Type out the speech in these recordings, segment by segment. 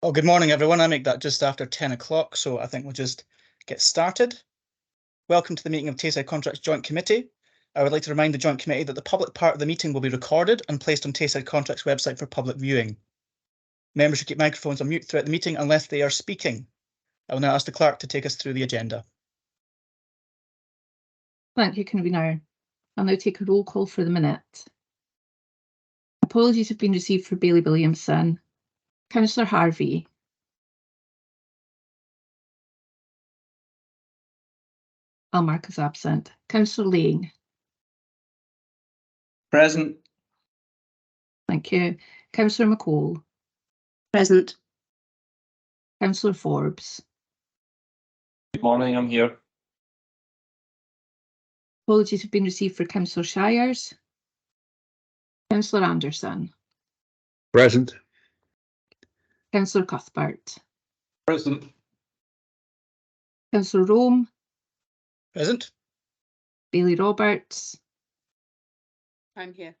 Well, good morning, everyone. I make that just after 10 o'clock, so I think we'll just get started. Welcome to the meeting of Tayside Contracts Joint Committee. I would like to remind the Joint Committee that the public part of the meeting will be recorded and placed on Tayside Contracts website for public viewing. Members should keep microphones on mute throughout the meeting unless they are speaking. I will now ask the clerk to take us through the agenda. Thank you, Convener. I'll now take a roll call for the minute. Apologies have been received for Bailey Williamson. Councillor Harvey. I'll mark as absent. Councillor Lane. Present. Thank you. Councillor McCall. Present. Councillor Forbes. Good morning, I'm here. Apologies have been received for Councillor Shires. Councillor Anderson. Present. Councillor Cuthbert. Present. Councillor Rome. Present. Bailey Roberts. I'm here.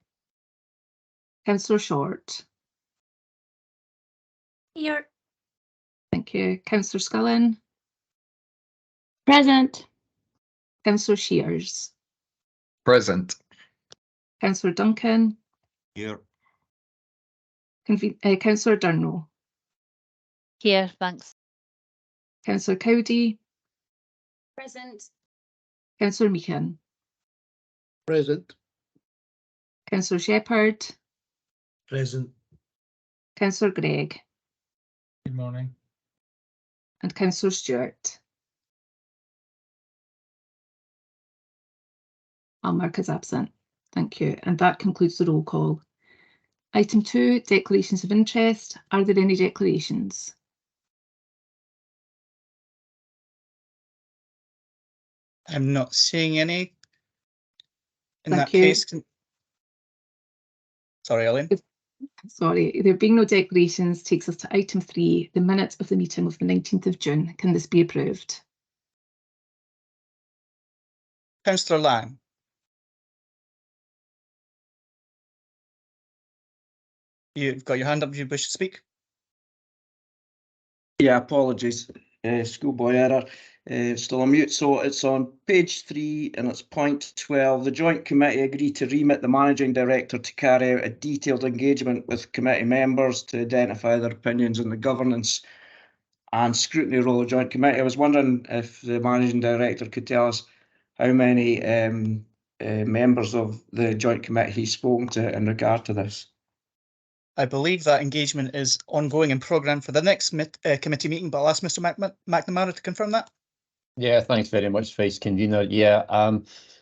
Councillor Short. Here. Thank you. Councillor Scullin. Present. Councillor Shears. Present. Councillor Duncan. Here. Councillor Durno. Here, thanks. Councillor Cowdy. Present. Councillor Meehan. Present. Councillor Shepherd. Present. Councillor Gregg. Good morning. And Councillor Stewart. I'll mark as absent. Thank you. And that concludes the roll call. Item 2, declarations of interest. Are there any declarations? I'm not seeing any. In Thank that you. case, sorry, Ellen. Sorry, there being no declarations takes us to item 3, the minutes of the meeting of the 19th of June. Can this be approved? Councillor Lang. You've got your hand up if you wish to speak. Yeah, apologies. Schoolboy error. Still on mute. So it's on page 3 and it's point 12. The Joint Committee agreed to remit the Managing Director to carry out a detailed engagement with committee members to identify their opinions on the governance and scrutiny role of the Joint Committee. I was wondering if the Managing Director could tell us how many members of the Joint Committee he's spoken to in regard to this. I believe that engagement is ongoing and programmed for the next committee meeting, but I'll ask Mr. McNamara to confirm that. Yeah, thanks very much, Vice Convener. Yeah,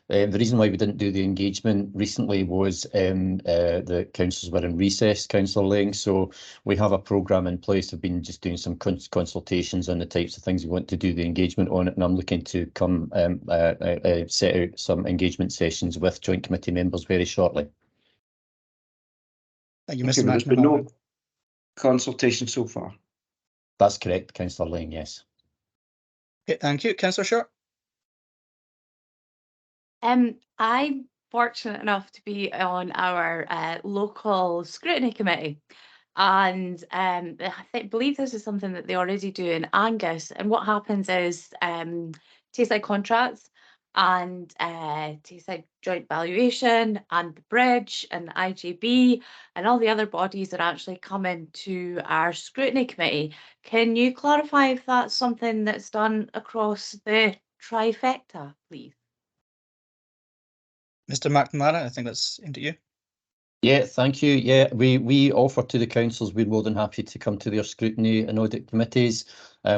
the reason why we didn't do the engagement recently was the councils were in recess, Councillor Lang, so we have a programme in place. We've been just doing some consultations on the types of things we want to do the engagement on, and I'm looking to come set out some engagement sessions with Joint Committee members very shortly. Thank you, Mr. There's been no McNamara. consultation so far. That's correct, Councillor Lang, yes. Okay, thank you. Councillor Short. I'm fortunate enough to be on our local scrutiny committee, and I believe this is something that they already do in Angus. And what happens is Tayside Contracts and Tayside Joint Valuation and the Bridge and IJB and all the other bodies are actually coming to our scrutiny committee. Can you clarify if that's something that's done across the trifecta, please? Mr. McNamara, I think that's aimed at you. Yeah, thank you. Yeah, we offer to the councils, we're more than happy to come to their scrutiny and audit committees.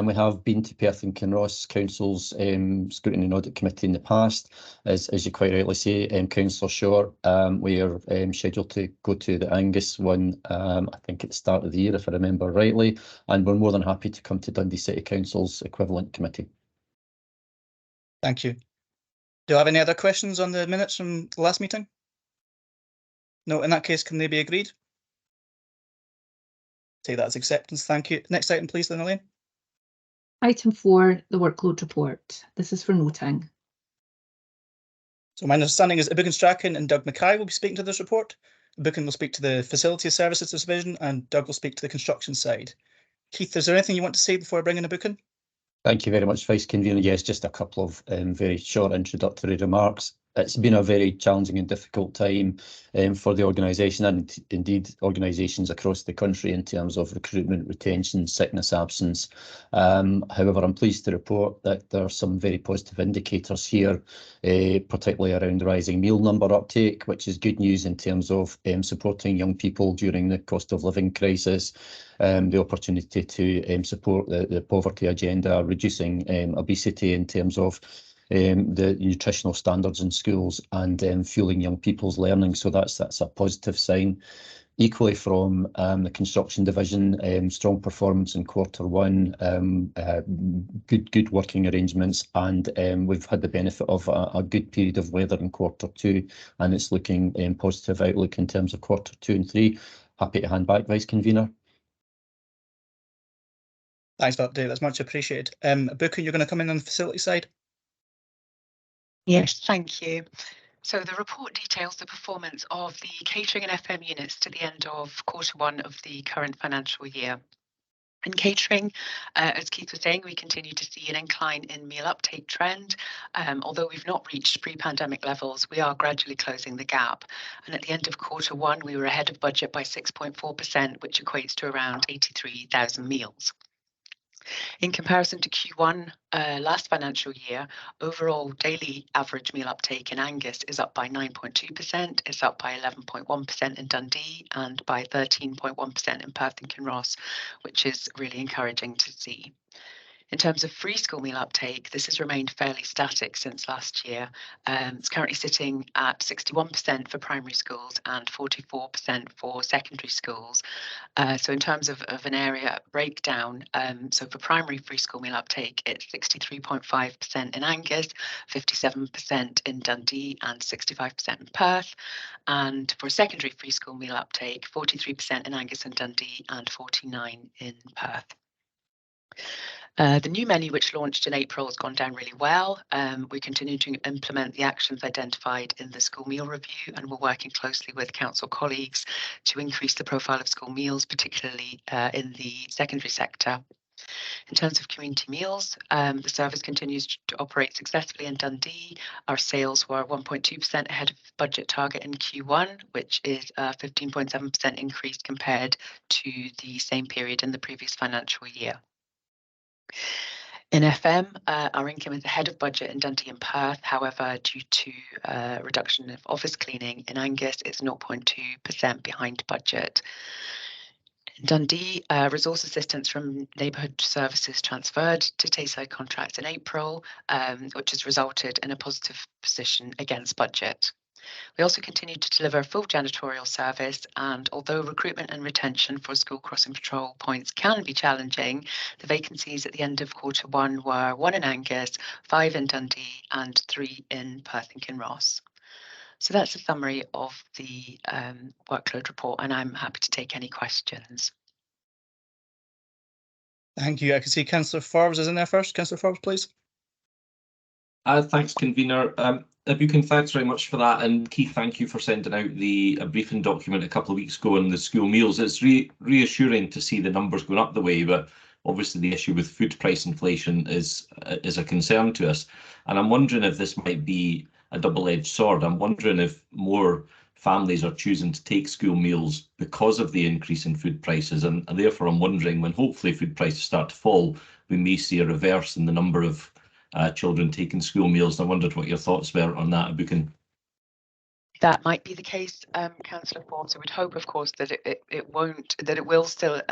We have been to Perth and Kinross Council's scrutiny and audit committee in the past. As you quite rightly say, Councillor Short, we are scheduled to go to the Angus one, I think at the start of the year, if I remember rightly, and we're more than happy to come to Dundee City Council's equivalent committee. Thank you. Do you have any other questions on the minutes from the last meeting? No, in that case, can they be agreed? Take that as acceptance. Thank you. Next item, please, then, Elaine. Item 4, the workload report. This is for noting. So my understanding is Ibukin Strachan and Doug Mackay will be speaking to this report. Ibukin will speak to the Facility Services Division and Doug will speak to the construction side. Keith, is there anything you want to say before I bring in a book in? Thank you very much, Vice Convener. Yes, just a couple of very short introductory remarks. It's been a very challenging and difficult time for the organisation and indeed organisations across the country in terms of recruitment, retention, sickness absence. However, I'm pleased to report that there are some very positive indicators here, particularly around rising meal number uptake, which is good news in terms of supporting young people during the cost of living crisis. The opportunity to support the poverty agenda, reducing obesity in terms of the nutritional standards in schools and fueling young people's learning. So that's a positive sign. Equally from the construction division, strong performance in Q1, good working arrangements, and we've had the benefit of a good period of weather in Q2, and it's looking positive outlook in terms of Q2 and 3. Happy to hand back, Vice Convener. Thanks for that update, that's much appreciated. Buchan, you're going to come in on the facility side? Yes, thank you. So the report details the performance of the catering and FM units to the end of Q1 of the current financial year. In catering, as Keith was saying, we continue to see an incline in meal uptake trend. Although we've not reached pre-pandemic levels, we are gradually closing the gap. And at the end of Q1, we were ahead of budget by 6.4%, which equates to around 83,000 meals. In comparison to Q1 last financial year, overall daily average meal uptake in Angus is up by 9.2%, it's up by 11.1% in Dundee and by 13.1% in Perth and Kinross, which is really encouraging to see. In terms of free school meal uptake, this has remained fairly static since last year. It's currently sitting at 61% for primary schools and 44% for secondary schools. So in terms of an area breakdown, so for primary free school meal uptake, it's 63.5% in Angus, 57% in Dundee and 65% in Perth. And for secondary free school meal uptake, 43% in Angus and Dundee and 49% in Perth. The new menu, which launched in April, has gone down really well. We continue to implement the actions identified in the school meal review, and we're working closely with council colleagues to increase the profile of school meals, particularly in the secondary sector. In terms of community meals, the service continues to operate successfully in Dundee. Our sales were 1.2% ahead of budget target in Q1, which is a 15.7% increase compared to the same period in the previous financial year. In FM, our income is ahead of budget in Dundee and Perth. However, due to a reduction of office cleaning in Angus, it's 0.2% behind budget. In Dundee, resource assistance from neighbourhood services transferred to Tayside contracts in April, which has resulted in a positive position against budget. We also continue to deliver a full janitorial service, and although recruitment and retention for school crossing patrol points can be challenging, the vacancies at the end of Q1 were 1 in Angus, 5 in Dundee and 3 in Perth and Kinross. So that's a summary of the workload report, and I'm happy to take any questions. Thank you. I can see Councillor Forbes is in there first. Councillor Forbes, please. Thanks, Convener. Buchan, thanks very much for that. And Keith, thank you for sending out a briefing document a couple of weeks ago on the school meals. It's reassuring to see the numbers going up the way, but obviously the issue with food price inflation is a concern to us. And I'm wondering if this might be a double-edged sword. I'm wondering if more families are choosing to take school meals because of the increase in food prices. And therefore, I'm wondering when hopefully food prices start to fall, we may see a reverse in the number of children taking school meals. And I wondered what your thoughts were on that, Buchan. That might be the case, Councillor Forbes. I would hope, of course, that it won't, that it will still,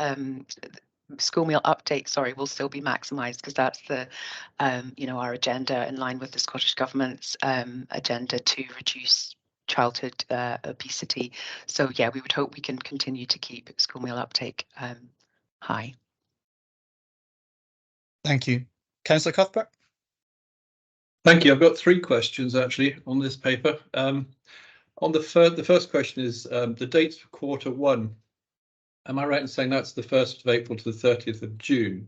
school meal uptake, will still be maximised, because that's the, our agenda in line with the Scottish Government's agenda to reduce childhood obesity. So yeah, we would hope we can continue to keep school meal uptake high. Thank you. Councillor Cuthbert. Thank you. I've got 3 questions actually on this paper. On the first question is the dates for Q1. Am I right in saying that's the 1st of April to the 30th of June?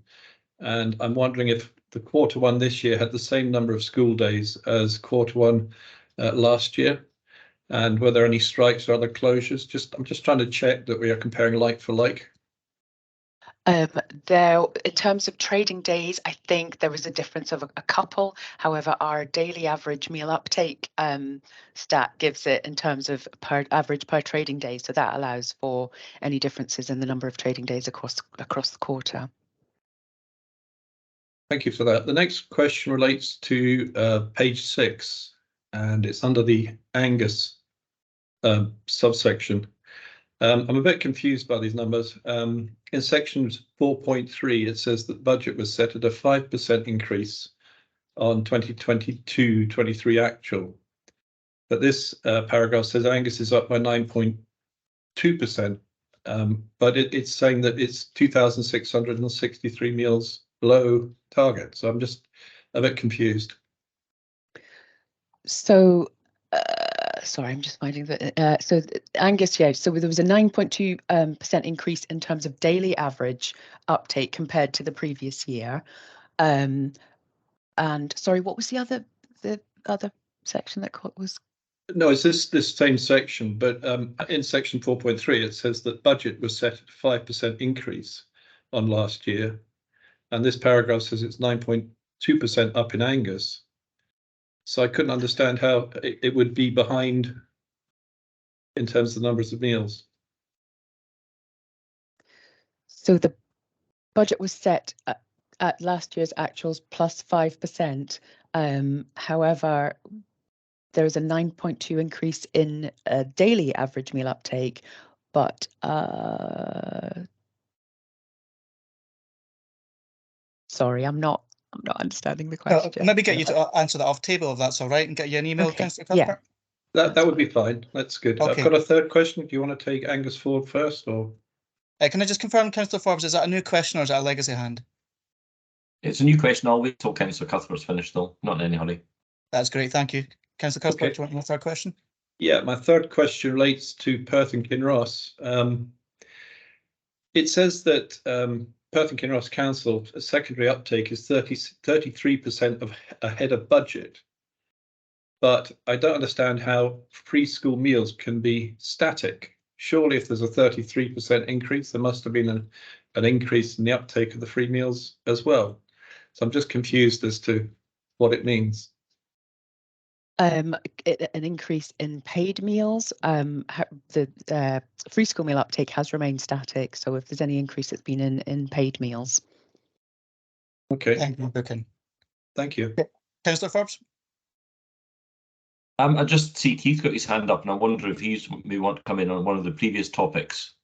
And I'm wondering if the Q1 this year had the same number of school days as Q1 last year, and were there any strikes or other closures? I'm just trying to check that we are comparing like for like. There, in terms of trading days, I think there was a difference of a couple. However, our daily average meal uptake stat gives it in terms of average per trading day. So that allows for any differences in the number of trading days across the quarter. Thank you for that. The next question relates to page 6, and it's under the Angus subsection. I'm a bit confused by these numbers. In section 4.3, it says that budget was set at a 5% increase on 2022-23 actual. But this paragraph says Angus is up by 9.2%, but it's saying that it's 2,663 meals below target. So I'm just a bit confused. So, sorry, I'm just finding that. So Angus, yeah, so there was a 9.2% increase in terms of daily average uptake compared to the previous year. And sorry, what was the other section that was? No, it's this same section, but in section 4.3, it says that budget was set at a 5% increase on last year. And this paragraph says it's 9.2% up in Angus. So I couldn't understand how it would be behind in terms of the numbers of meals. So the budget was set at last year's actuals plus 5%. However, there is a 9.2 increase in daily average meal uptake, but sorry, I'm not understanding the question. I'll maybe get you to answer that off table if that's all right, and get you an email, Okay, Councillor Cuthbert. yeah. That would be fine. That's good. Okay. I've got a third question. Do you want to take Angus forward first, or? Can I just confirm, Councillor Forbes, is that a new question or is that a legacy hand? It's a new question. I'll wait till Councillor Cuthbert's finished, though. Not in any hurry. That's great, thank you. Councillor Cuthbert, Okay. do you want your third question? Yeah, my third question relates to Perth and Kinross. It says that Perth and Kinross Council secondary uptake is 33% ahead of budget. But I don't understand how free school meals can be static. Surely if there's a 33% increase, there must have been an increase in the uptake of the free meals as well. So I'm just confused as to what it means. An increase in paid meals. The free school meal uptake has remained static. So if there's any increase, it's been in paid meals. Okay. Thank you, Bookin. Thank you. Councillor Forbes? I just see Keith got his hand up, and I wonder if he may want to come in on one of the previous topics.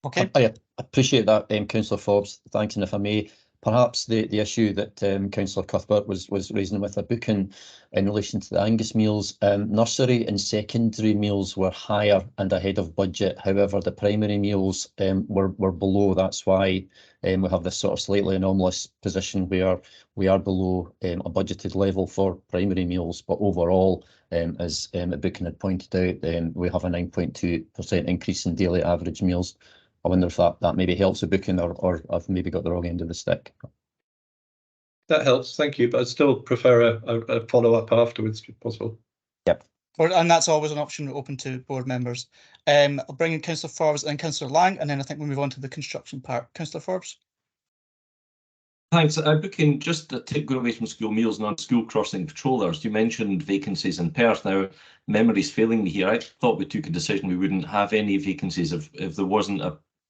Okay. I appreciate that, Councillor Forbes. Thanks, and if I may, perhaps the issue that Councillor Cuthbert was raising with a booking in relation to the Angus meals, nursery and secondary meals were higher and ahead of budget. However, the primary meals were below. That's why we have this sort of slightly anomalous position where we are below a budgeted level for primary meals. But overall, as Booking had pointed out, we have a 9.2% increase in daily average meals. I wonder if that maybe helps the booking, or I've maybe got the wrong end of the stick. That helps, thank you, but I'd still prefer a follow-up afterwards if possible. Yep. And that's always an option open to board members. I'll bring in Councillor Forbes and then Councillor Lang, and then I think we'll move on to the construction part. Councillor Forbes? Thanks. Booking, just to go away from school meals and on school crossing patrollers, you mentioned vacancies in Perth. Now, memory's failing me here. I thought we took a decision we wouldn't have any vacancies if there wasn't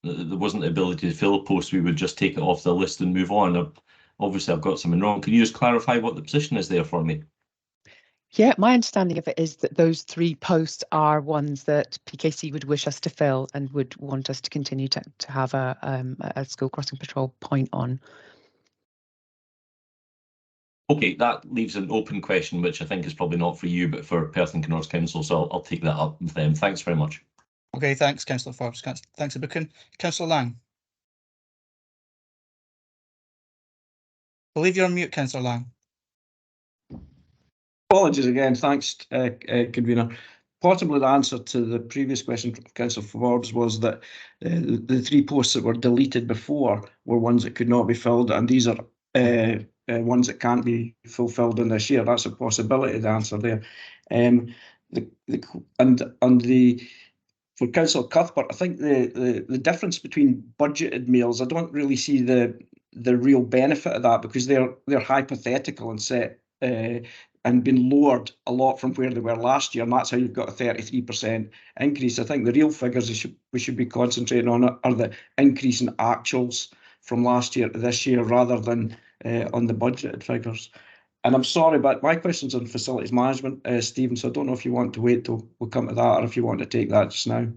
the ability to fill a post. We would just take it off the list and move on. Obviously, I've got something wrong. Can you just clarify what the position is there for me? Yeah, my understanding of it is that those 3 posts are ones that PKC would wish us to fill and would want us to continue to have a school crossing patrol point on. Okay, that leaves an open question, which I think is probably not for you, but for Perth and Kinross Council. So I'll take that up with them. Thanks very much. Okay, thanks, Councillor Forbes. Thanks for booking. Councillor Lang? I believe you're on mute, Councillor Lang. Apologies again, thanks, convener. Possibly the answer to the previous question from Councillor Forbes was that the 3 posts that were deleted before were ones that could not be filled, and these are ones that can't be fulfilled in this year. That's a possibility, the answer there. for Councillor Cuthbert, I think the difference between budgeted meals, I don't really see the real benefit of that, because they're hypothetical and set and been lowered a lot from where they were last year, and that's how you've got a 33% increase. I think the real figures we should be concentrating on are the increase in actuals from last year to this year, rather than on the budgeted figures. And I'm sorry, but my question's on facilities management, Stephen, so I don't know if you want to wait till we'll come to that, or if you want to take that just now.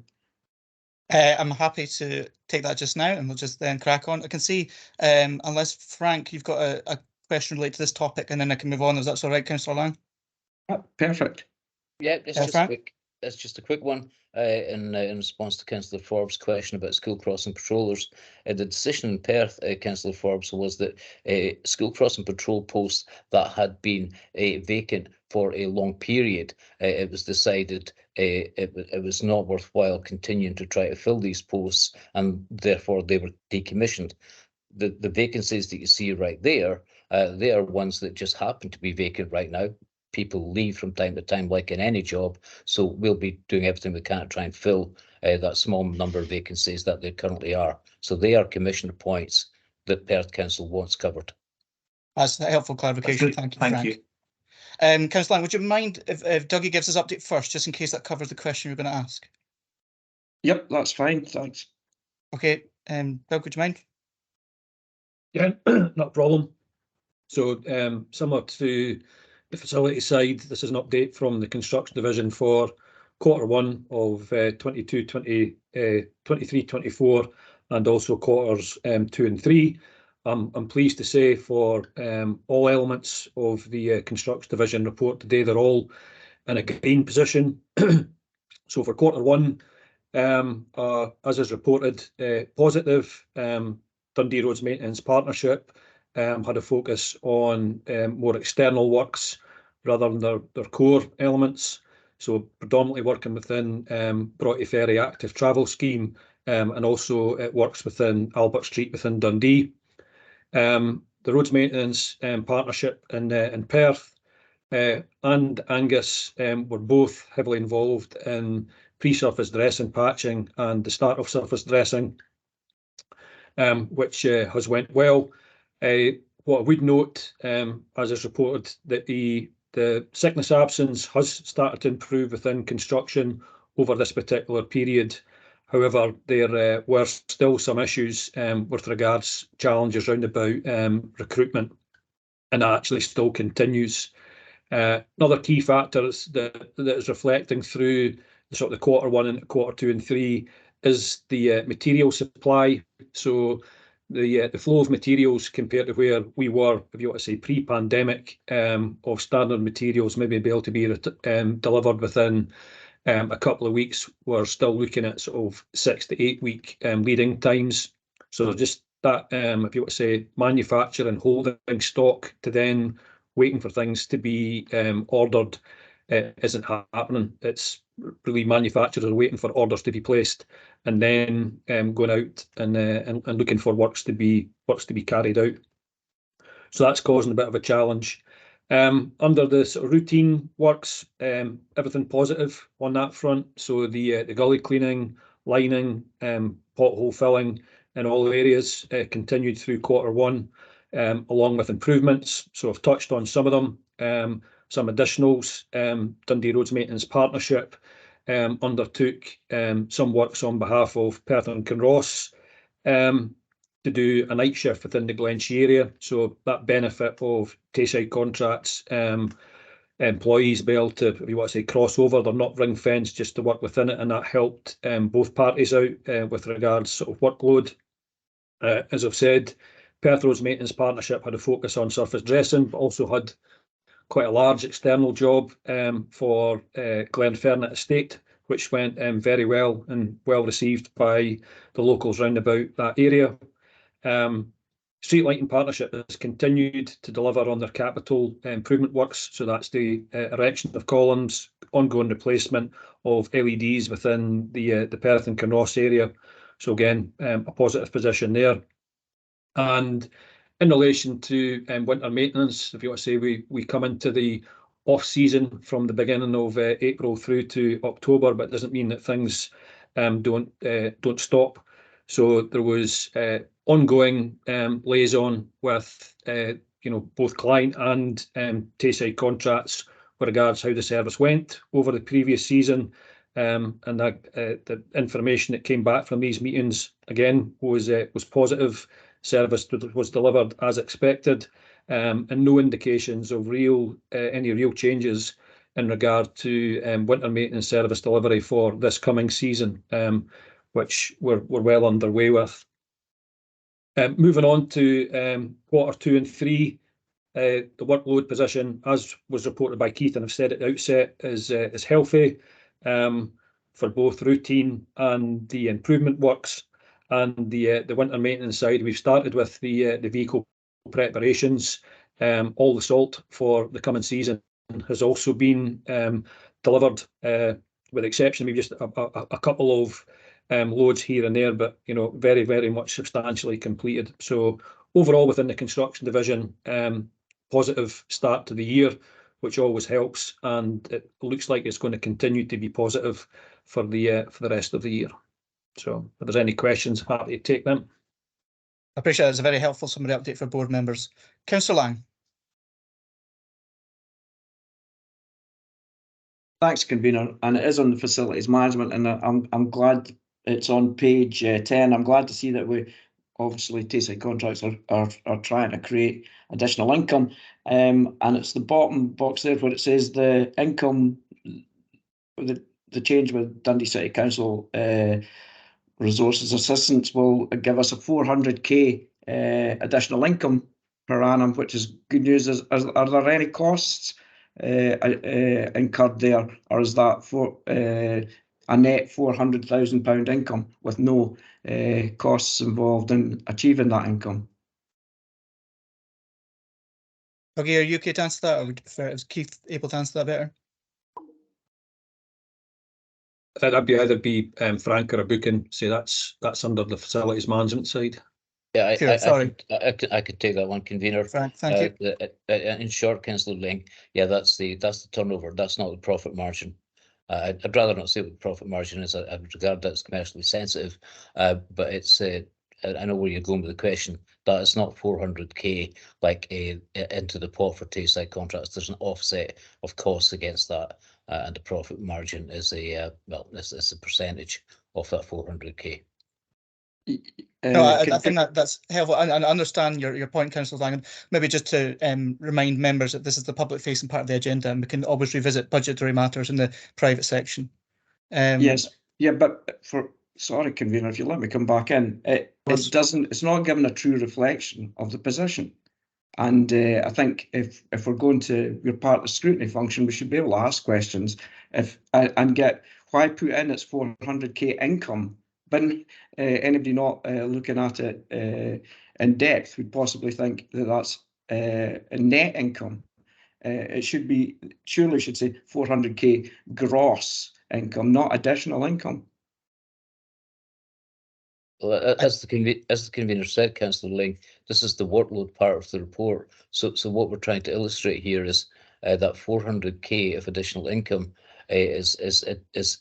I'm happy to take that just now, and we'll just then crack on. I can see, unless Frank, you've got a question related to this topic, and then I can move on. Is that all right, Councillor Lang? Perfect. Yeah, it's just Frank? quick. It's just a quick one in response to Councillor Forbes' question about school crossing patrollers. The decision in Perth, Councillor Forbes, was that school crossing patrol posts that had been vacant for a long period, it was decided it was not worthwhile continuing to try to fill these posts, and therefore they were decommissioned. The vacancies that you see right there, they are ones that just happen to be vacant right now. People leave from time to time, like in any job, so we'll be doing everything we can to try and fill that small number of vacancies that there currently are. So they are commissioner points that Perth Council wants covered. That's a helpful clarification. Thank you, Frank. Thank you. Councillor Lang, would you mind if Dougie gives us update first, just in case that covers the question you're going to ask? Yep, that's fine, thanks. Okay, Doug, would you mind? Yeah, not a problem. So similar to the facility side, this is an update from the construction division for Q1 of 23-24, and also quarters 2 and 3. I'm pleased to say for all elements of the construction division report today, they're all in a green position. So for Q1, as is reported, positive. Dundee Roads Maintenance Partnership had a focus on more external works rather than their core elements. So predominantly working within Broughty Ferry Active Travel Scheme, and also it works within Albert Street within Dundee. The Roads Maintenance Partnership in Perth and Angus were both heavily involved in pre-surface dressing, patching, and the start of surface dressing, which has went well. What I would note, as is reported, that the sickness absence has started to improve within construction over this particular period. However, there were still some issues with regards challenges round about recruitment, and that actually still continues. Another key factor that is reflecting through the sort of the Q1 and Q2 and 3 is the material supply. So the flow of materials compared to where we were, if you want to say pre-pandemic, of standard materials maybe be able to be delivered within a couple of weeks. We're still looking at sort of 6 to 8 week leading times. So just that, if you want to say manufacture and holding stock to then waiting for things to be ordered isn't happening. It's really manufacturers are waiting for orders to be placed, and then going out and looking for works to be carried out. So that's causing a bit of a challenge. Under the sort of routine works, everything positive on that front. So the gully cleaning, lining, pothole filling in all areas continued through Q1, along with improvements. So I've touched on some of them. Some additionals, Dundee Roads Maintenance Partnership undertook some works on behalf of Perth and Kinross to do a night shift within the Glenshee area. So that benefit of Tayside contracts, employees be able to, if you want to say, cross over, they're not ring fenced, just to work within it, and that helped both parties out with regards sort of workload. As I've said, Perth Roads Maintenance Partnership had a focus on surface dressing, but also had quite a large external job for Glenfernet Estate, which went very well and well received by the locals round about that area. Street Lighting Partnership has continued to deliver on their capital improvement works. So that's the erection of columns, ongoing replacement of LEDs within the Perth and Kinross area. So again, a positive position there. And in relation to winter maintenance, if you want to say, we come into the off season from the beginning of April through to October, but it doesn't mean that things don't stop. So there was ongoing liaison with both client and Tayside contracts with regards how the service went over the previous season, and the information that came back from these meetings again was positive. Service was delivered as expected, and no indications of any real changes in regard to winter maintenance service delivery for this coming season, which we're well underway with. Moving on to quarter 2 and 3, the workload position, as was reported by Keith and I've said at the outset, is healthy for both routine and the improvement works. And the winter maintenance side, we've started with the vehicle preparations. All the salt for the coming season has also been delivered, with the exception of maybe just a couple of loads here and there, but very, very much substantially completed. So overall, within the construction division, positive start to the year, which always helps, and it looks like it's going to continue to be positive for the rest of the year. So if there's any questions, happy to take them. I appreciate it. It's a very helpful summary update for board members. Councillor Lang. Thanks, convener, and it is on the facilities management, and I'm glad it's on page 10. I'm glad to see that we obviously Tayside contracts are trying to create additional income, and it's the bottom box there where it says the income, the change with Dundee City Council resources assistance will give us a 400k additional income per annum, which is good news. Are there any costs incurred there, or is that for a net £400,000 income with no costs involved in achieving that income? Okay, are you okay to answer that, or would you prefer, is Keith able to answer that better? That'd either be Frank or a booking. Say that's under the facilities management side. Yeah, Sorry. I could take that one, convener. Frank, thank you. In short, Councillor Ling, yeah, that's the turnover. That's not the profit margin. I'd rather not say what the profit margin is. I would regard that as commercially sensitive, but it's. I know where you're going with the question. That is not 400k like into the pot for Tayside contracts. There's an offset of costs against that, and the profit margin is it's a percentage of that 400k. No, I think that's helpful. I understand your point, Councillor Lang. Maybe just to remind members that this is the public-facing part of the agenda, and we can always revisit budgetary matters in the private section. Yes, yeah, but sorry, convener, if you let me come back in, it's not giving a true reflection of the position. And I think if we're going to, we're part of the scrutiny function, we should be able to ask questions and get why put in its 400k income. But anybody not looking at it in depth would possibly think that that's a net income. It surely should say 400k gross income, not additional income. Well, as the convener said, Councillor Ling, this is the workload part of the report. So what we're trying to illustrate here is that 400k of additional income is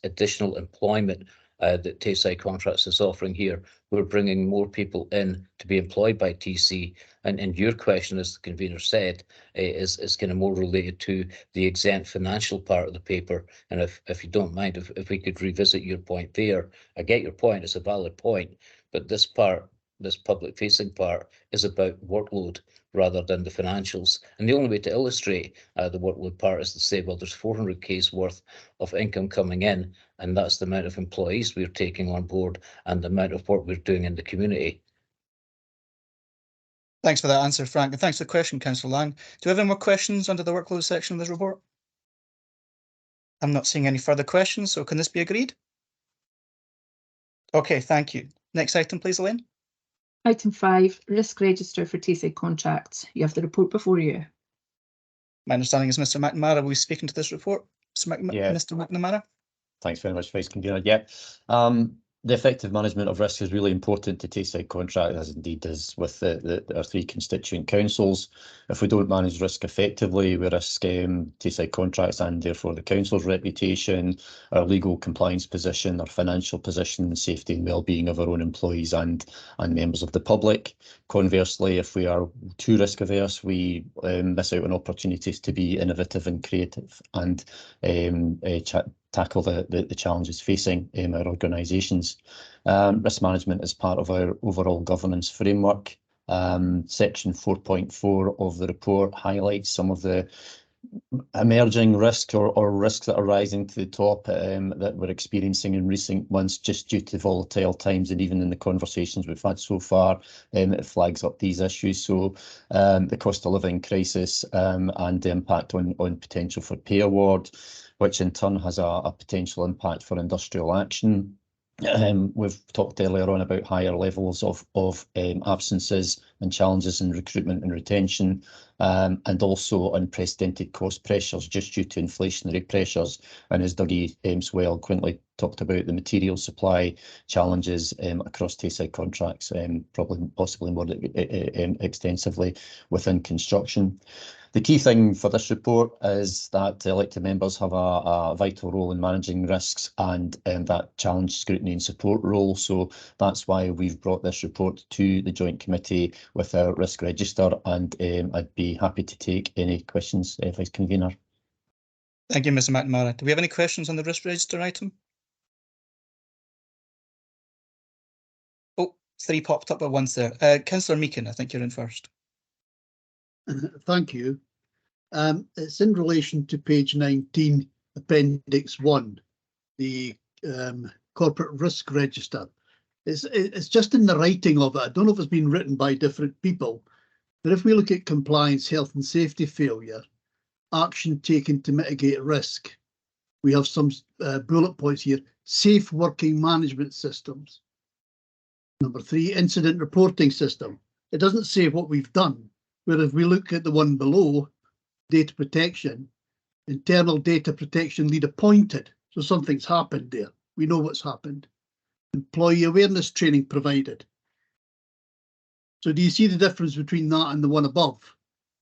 additional employment that Tayside Contracts is offering here. We're bringing more people in to be employed by TC, and your question, as the convener said, is kind of more related to the exempt financial part of the paper. And if you don't mind, if we could revisit your point there, I get your point, it's a valid point, but this part, this public facing part, is about workload rather than the financials. And the only way to illustrate the workload part is to say, well, there's 400k's worth of income coming in, and that's the amount of employees we're taking on board and the amount of work we're doing in the community. Thanks for that answer, Frank, and thanks for the question, Councillor Lang. Do we have any more questions under the workload section of this report? I'm not seeing any further questions, so can this be agreed? Okay, thank you. Next item, please, Elaine. Item 5, risk register for Tayside contracts. You have the report before you. My understanding is Mr. McNamara will be speaking to this report. Mr. McNamara. Thanks very much, Vice Convener. Yeah, The effective management of risk is really important to Tayside Contract, as indeed is with our 3 constituent councils. If we don't manage risk effectively, we risk Tayside Contracts and therefore the council's reputation, our legal compliance position, our financial position, the safety and well-being of our own employees and members of the public. Conversely, if we are too risk averse, we miss out on opportunities to be innovative and creative and tackle the challenges facing our organisations. Risk management is part of our overall governance framework. Section 4.4 of the report highlights some of the emerging risks or risks that are rising to the top that we're experiencing in recent months just due to volatile times, and even in the conversations we've had so far, it flags up these issues. So the cost of living crisis and the impact on potential for pay award, which in turn has a potential impact for industrial action. We've talked earlier on about higher levels of absences and challenges in recruitment and retention, and also unprecedented cost pressures just due to inflationary pressures. And as Dougie so eloquently talked about, the material supply challenges across Tayside Contracts, possibly more extensively within construction. The key thing for this report is that elected members have a vital role in managing risks and that challenge, scrutiny and support role. So that's why we've brought this report to the Joint Committee with our risk register, and I'd be happy to take any questions, Vice Convener. Thank you, Mr McNamara. Do we have any questions on the risk register item? Oh, 3 popped up at once there. Councillor Meakin, I think you're in first. Thank you. It's in relation to page 19, Appendix 1, the corporate risk register. It's just in the writing of it. I don't know if it's been written by different people, but if we look at compliance, health and safety failure, action taken to mitigate risk, we have some bullet points here. Safe working management systems. Number 3, incident reporting system. It doesn't say what we've done, where if we look at the one below, data protection, internal data protection lead appointed. So something's happened there. We know what's happened. Employee awareness training provided. So do you see the difference between that and the one above?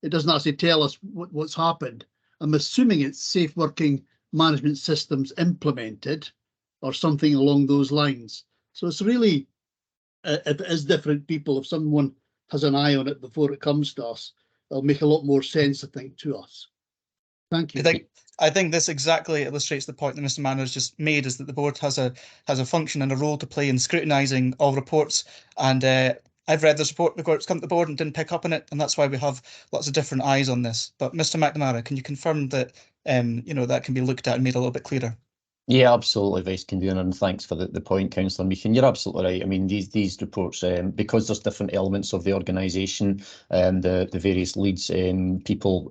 It doesn't actually tell us what's happened. I'm assuming it's safe working management systems implemented or something along those lines. So it's really, if it is different people, if someone has an eye on it before it comes to us, it'll make a lot more sense, I think, to us. Thank you. I think this exactly illustrates the point that Mr Manor has just made, is that the board has a function and a role to play in scrutinising all reports. And I've read this report before it's come to the board and didn't pick up on it, and that's why we have lots of different eyes on this. But Mr McNamara, can you confirm that that can be looked at and made a little bit clearer? Yeah, absolutely, Vice Convener, and thanks for the point, Councillor Meakin. You're absolutely right. I mean, these reports, because there's different elements of the organisation, the various leads, people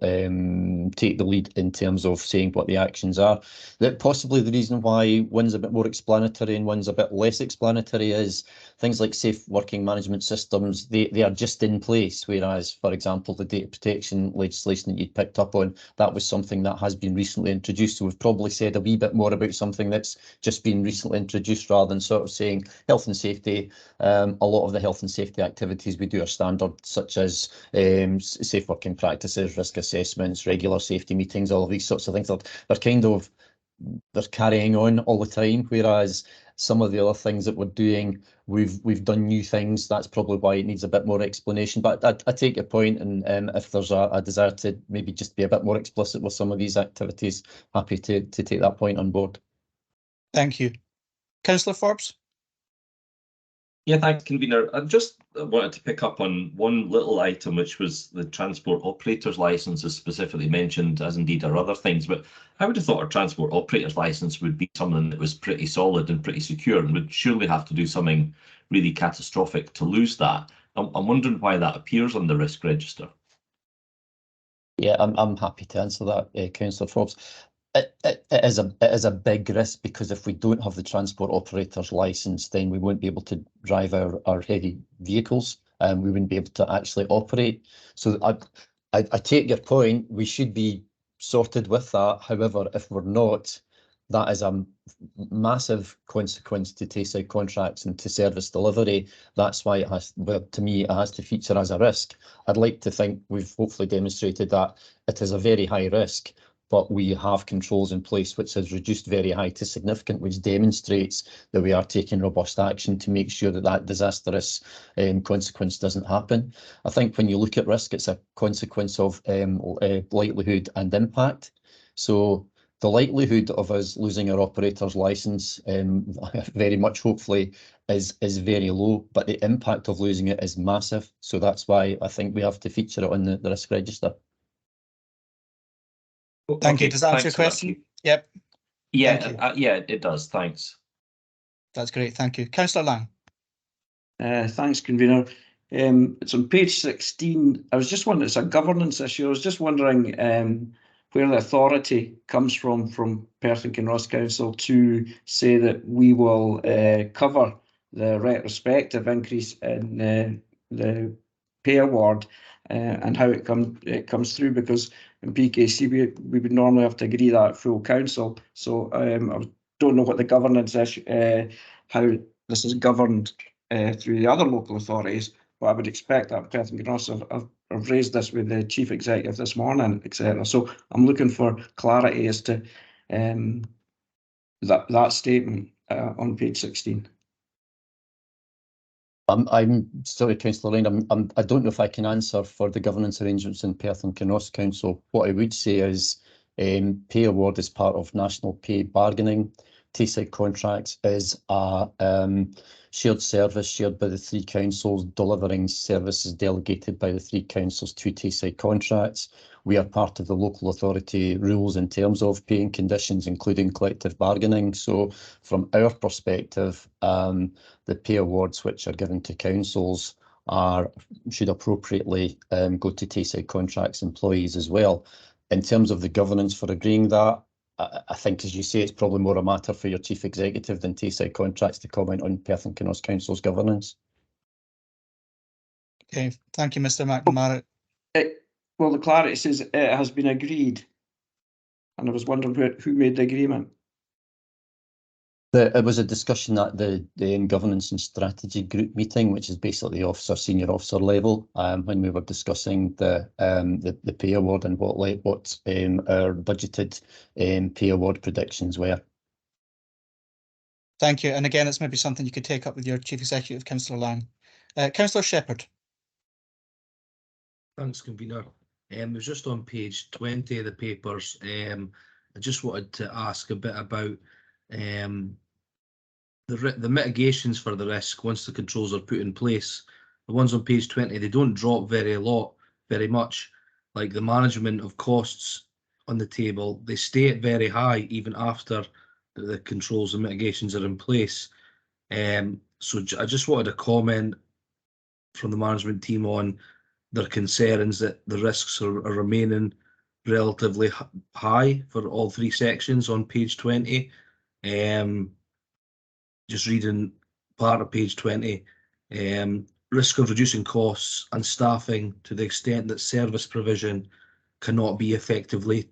take the lead in terms of saying what the actions are. That possibly the reason why one's a bit more explanatory and one's a bit less explanatory is things like safe working management systems, they are just in place, whereas, for example, the data protection legislation that you'd picked up on, that was something that has been recently introduced. So we've probably said a wee bit more about something that's just been recently introduced rather than sort of saying health and safety. A lot of the health and safety activities we do are standard, such as safe working practices, risk assessments, regular safety meetings, all of these sorts of things. They're carrying on all the time, whereas some of the other things that we're doing, we've done new things. That's probably why it needs a bit more explanation. But I take your point, and if there's a desire to maybe just be a bit more explicit with some of these activities, happy to take that point on board. Thank you. Councillor Forbes? Yeah, thanks, Convener. I just wanted to pick up on one little item, which was the transport operator's licence is specifically mentioned, as indeed are other things. But I would have thought our transport operator's licence would be something that was pretty solid and pretty secure, and would surely have to do something really catastrophic to lose that. I'm wondering why that appears on the risk register. Yeah, I'm happy to answer that, Councillor Forbes. It is a big risk, because if we don't have the transport operator's licence, then we won't be able to drive our heavy vehicles, and we wouldn't be able to actually operate. So I take your point. We should be sorted with that. However, if we're not, that is a massive consequence to Tayside contracts and to service delivery. That's why it has, well, to me, it has to feature as a risk. I'd like to think we've hopefully demonstrated that it is a very high risk, but we have controls in place which has reduced very high to significant, which demonstrates that we are taking robust action to make sure that that disastrous consequence doesn't happen. I think when you look at risk, it's a consequence of likelihood and impact. So the likelihood of us losing our operator's licence very much hopefully is very low, but the impact of losing it is massive. So that's why I think we have to feature it on the risk register. Thank you. Okay, Does that answer your thanks for that, question? Keith. Yep. Yeah, yeah, it does. Thanks. That's great. Thank you. Councillor Lang. Thanks, convener. It's on page 16. I was just wondering, it's a governance issue. I was just wondering where the authority comes from Perth and Kinross Council to say that we will cover the retrospective increase in the pay award and how it comes through, because in PKC we would normally have to agree that at full council. So I don't know what the governance issue, how this is governed through the other local authorities, but I would expect that Perth and Kinross have raised this with the chief executive this morning, etc. So I'm looking for clarity as to that statement on page 16. I'm sorry, Councillor Lane, I don't know if I can answer for the governance arrangements in Perth and Kinross Council. What I would say is pay award is part of national pay bargaining. Tayside contracts is a shared service shared by the three councils, delivering services delegated by the three councils to Tayside contracts. We are part of the local authority rules in terms of pay and conditions, including collective bargaining. So from our perspective, the pay awards which are given to councils should appropriately go to Tayside contracts employees as well. In terms of the governance for agreeing that, I think, as you say, it's probably more a matter for your chief executive than Tayside contracts to comment on Perth and Kinross Council's governance. Okay, thank you, Mr. McNamara. Well, the clarity says it has been agreed, and I was wondering who made the agreement. It was a discussion at the governance and strategy group meeting, which is basically the senior officer level, when we were discussing the pay award and what our budgeted pay award predictions were. Thank you. And again, it's maybe something you could take up with your chief executive, Councillor Lang. Councillor Shepherd. Thanks, convener. It was just on page 20 of the papers. I just wanted to ask a bit about the mitigations for the risk once the controls are put in place. The ones on page 20, they don't drop very much. Like the management of costs on the table, they stay at very high even after the controls and mitigations are in place. So I just wanted a comment from the management team on their concerns that the risks are remaining relatively high for all three sections on page 20. Just reading part of page 20, risk of reducing costs and staffing to the extent that service provision cannot be effectively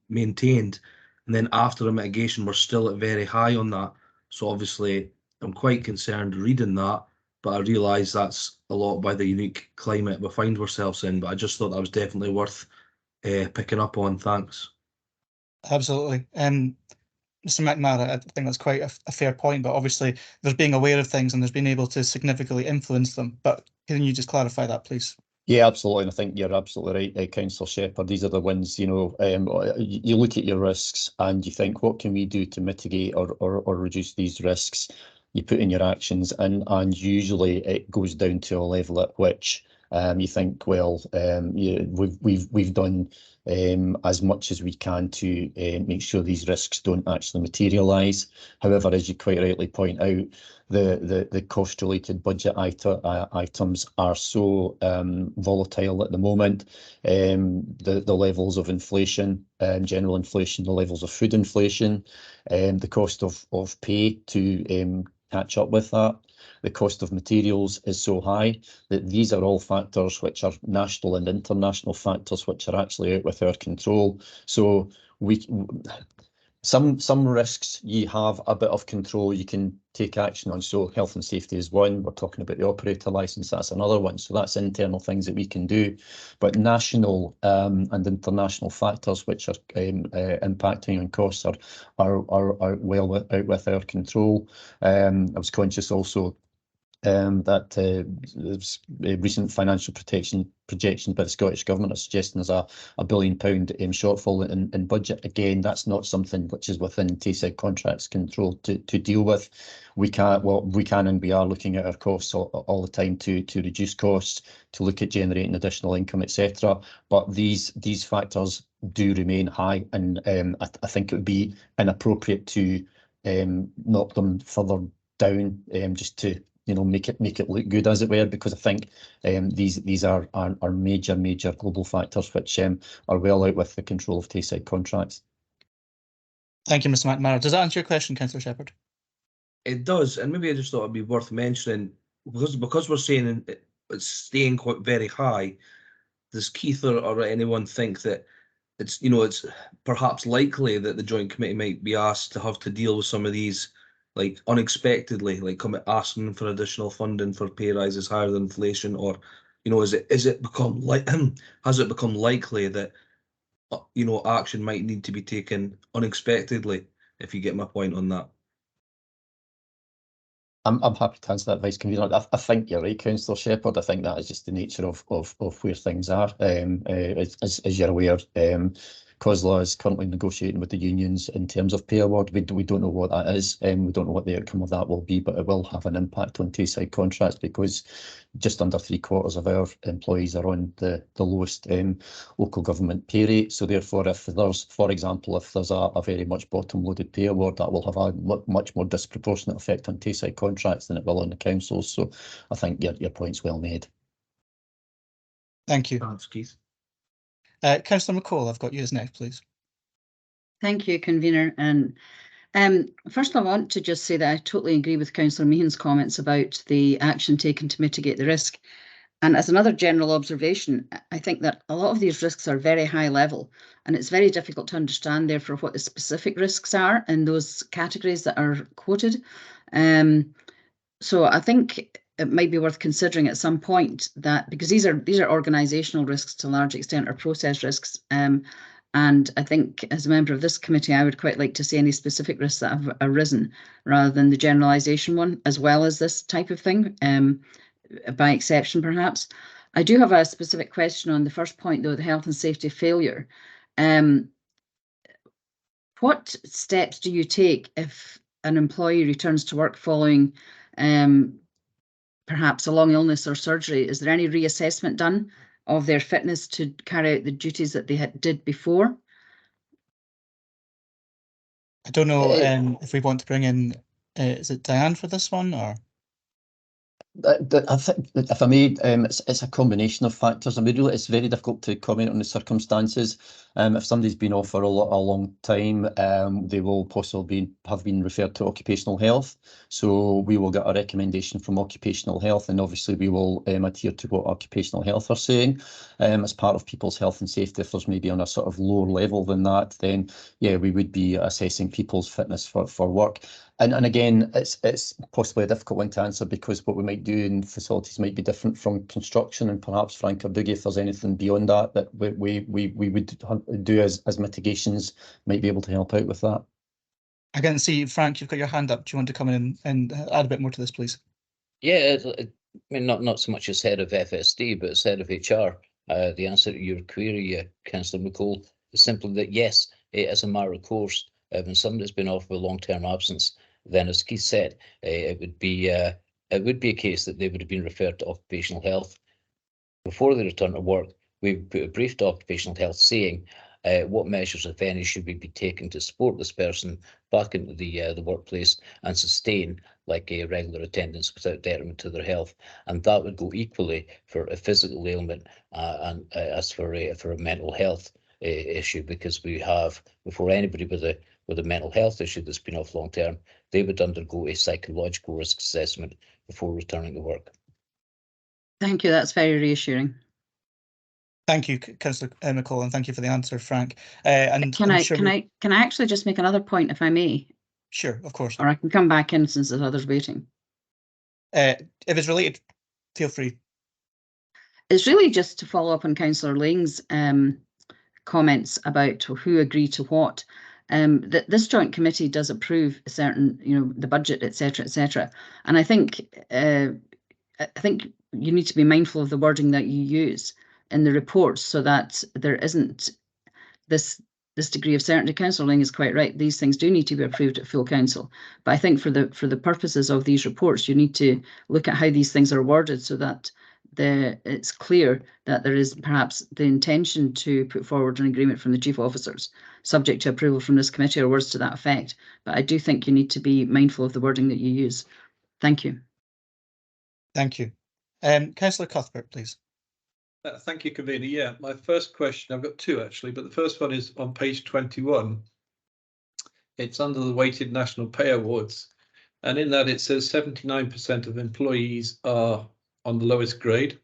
maintained. And then after the mitigation, we're still at very high on that. So obviously, I'm quite concerned reading that, but I realise that's a lot by the unique climate we find ourselves in. But I just thought that was definitely worth picking up on. Thanks. Absolutely. Mr. McNamara, I think that's quite a fair point, but obviously there's being aware of things and there's been able to significantly influence them. But can you just clarify that, please? Yeah, absolutely. And I think you're absolutely right, Councillor Shepherd. These are the ones, you look at your risks and you think, what can we do to mitigate or reduce these risks? You put in your actions, and usually it goes down to a level at which you think, well, we've done as much as we can to make sure these risks don't actually materialise. However, as you quite rightly point out, the cost-related budget items are so volatile at the moment. The levels of inflation, general inflation, the levels of food inflation, the cost of pay to catch up with that. The cost of materials is so high that these are all factors which are national and international factors which are actually out with our control. So Some risks you have a bit of control, you can take action on. So health and safety is one. We're talking about the operator licence, that's another one. So that's internal things that we can do. But national and international factors which are impacting on costs are well out with our control. I was conscious also that there's recent financial projections by the Scottish Government are suggesting there's a £1 billion shortfall in budget. Again, that's not something which is within Tayside Contracts control to deal with. We can and we are looking at our costs all the time to reduce costs, to look at generating additional income, etc. But these factors do remain high, and I think it would be inappropriate to knock them further down just to make it look good, as it were, because I think these are major global factors which are well out with the control of Tayside Contracts. Thank you, Mr. McNamara. Does that answer your question, Councillor Shepherd? It does, and maybe I just thought it'd be worth mentioning, because we're saying it's staying quite very high. Does Keith or anyone think that it's perhaps likely that the Joint Committee might be asked to have to deal with some of these unexpectedly, asking for additional funding for pay rises higher than inflation, or has it become likely that action might need to be taken unexpectedly, if you get my point on that? I'm happy to answer that, Vice Convener. I think you're right, Councillor Shepherd. I think that is just the nature of where things are. As you're aware, COSLA is currently negotiating with the unions in terms of pay award. We don't know what that is, and we don't know what the outcome of that will be, but it will have an impact on Tayside Contracts because just under 3/4 of our employees are on the lowest local government pay rate. So therefore, if there's, for example, a very much bottom-loaded pay award, that will have a much more disproportionate effect on Tayside Contracts than it will on the councils. So I think your point's well made. Thank you. Thanks, Keith. Councillor McCall, I've got you as next, please. Thank you, Convener. And first, I want to just say that I totally agree with Councillor Meehan's comments about the action taken to mitigate the risk. And as another general observation, I think that a lot of these risks are very high level, and it's very difficult to understand, therefore, what the specific risks are in those categories that are quoted. So I think it might be worth considering at some point that, because these are organisational risks to a large extent, or process risks. And I think as a member of this committee, I would quite like to see any specific risks that have arisen rather than the generalisation one, as well as this type of thing, by exception perhaps. I do have a specific question on the first point, though, the health and safety failure. What steps do you take if an employee returns to work following perhaps a long illness or surgery? Is there any reassessment done of their fitness to carry out the duties that they did before? I don't know if we want to bring in, is it Diane for this one, or? I think, if I may, it's a combination of factors. I mean, really, it's very difficult to comment on the circumstances. If somebody's been off for a long time, they will possibly have been referred to occupational health. So we will get a recommendation from occupational health, and obviously we will adhere to what occupational health are saying. As part of people's health and safety, if there's maybe on a sort of lower level than that, then yeah, we would be assessing people's fitness for work. And again, it's possibly a difficult one to answer because what we might do in facilities might be different from construction, and perhaps Frank or Dougie, if there's anything beyond that we would do as mitigations, might be able to help out with that. I can see, Frank, you've got your hand up. Do you want to come in and add a bit more to this, please? Yeah, I mean, not so much as head of FSD, but as head of HR. The answer to your query, Councillor McCall, is simply that yes, it is a matter of course. When somebody's been off with a long-term absence, then, as Keith said, it would be a case that they would have been referred to occupational health before they return to work. We put a brief to occupational health saying what measures, if any, should we be taking to support this person back into the workplace and sustain like a regular attendance without detriment to their health. And that would go equally for a physical ailment and as for a mental health issue, because we have, before anybody with a mental health issue that's been off long term, they would undergo a psychological risk assessment before returning to work. Thank you, that's very reassuring. Thank you, Councillor McCall, and thank you for the answer, Frank. And Can I actually just make another point, if I may? Sure, of course. Or I can come back in since there's others waiting. If it's related, feel free. It's really just to follow up on Councillor Laing's comments about who agree to what. That this joint committee does approve certain, the budget, etc., and I think you need to be mindful of the wording that you use in the reports so that there isn't this degree of certainty. Councillor Laing is quite right. These things do need to be approved at full council. But I think for the purposes of these reports, you need to look at how these things are worded so that it's clear that there is perhaps the intention to put forward an agreement from the chief officers, subject to approval from this committee or words to that effect. But I do think you need to be mindful of the wording that you use. Thank you. Thank you. Councillor Cuthbert, please. Thank you, Convener. Yeah, my first question, I've got two actually, but the first one is on page 21. It's under the weighted national pay awards. And in that it says 79% of employees are on the lowest grade.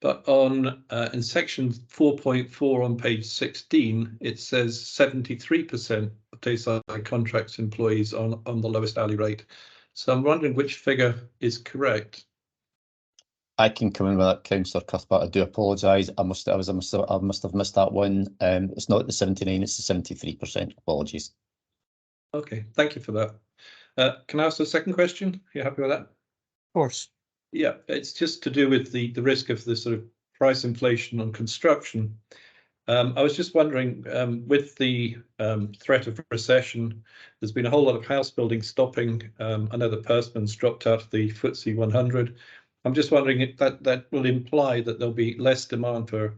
But on in section 4.4 on page 16, it says 73% of Tayside contracts employees on the lowest hourly rate. So I'm wondering which figure is correct. I can come in with that, Councillor Cuthbert. I do apologise. I must have missed that one. It's not the 79, it's the 73%. Apologies. Okay, thank you for that. Can I ask a second question? Are you happy with that? Of course. Yeah, it's just to do with the risk of the sort of price inflation on construction. I was just wondering, with the threat of recession, there's been a whole lot of house building stopping. I know the Persimmons dropped out of the FTSE 100. I'm just wondering if that will imply that there'll be less demand for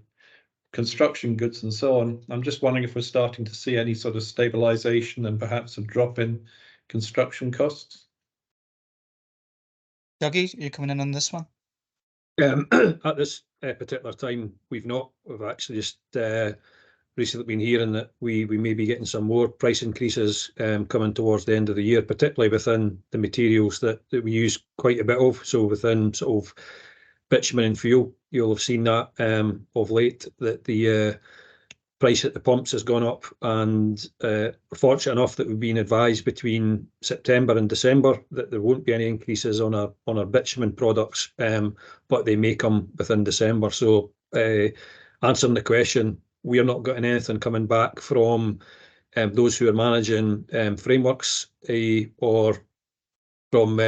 construction goods and so on. I'm just wondering if we're starting to see any sort of stabilisation and perhaps a drop in construction costs. Dougie, are you coming in on this one? At this particular time, we've not. We've actually just recently been hearing that we may be getting some more price increases coming towards the end of the year, particularly within the materials that we use quite a bit of. So within sort of bitumen and fuel, you'll have seen that of late, that the price at the pumps has gone up, and we're fortunate enough that we've been advised between September and December that there won't be any increases on our bitumen products, but they may come within December. So answering the question, we are not getting anything coming back from those who are managing frameworks or from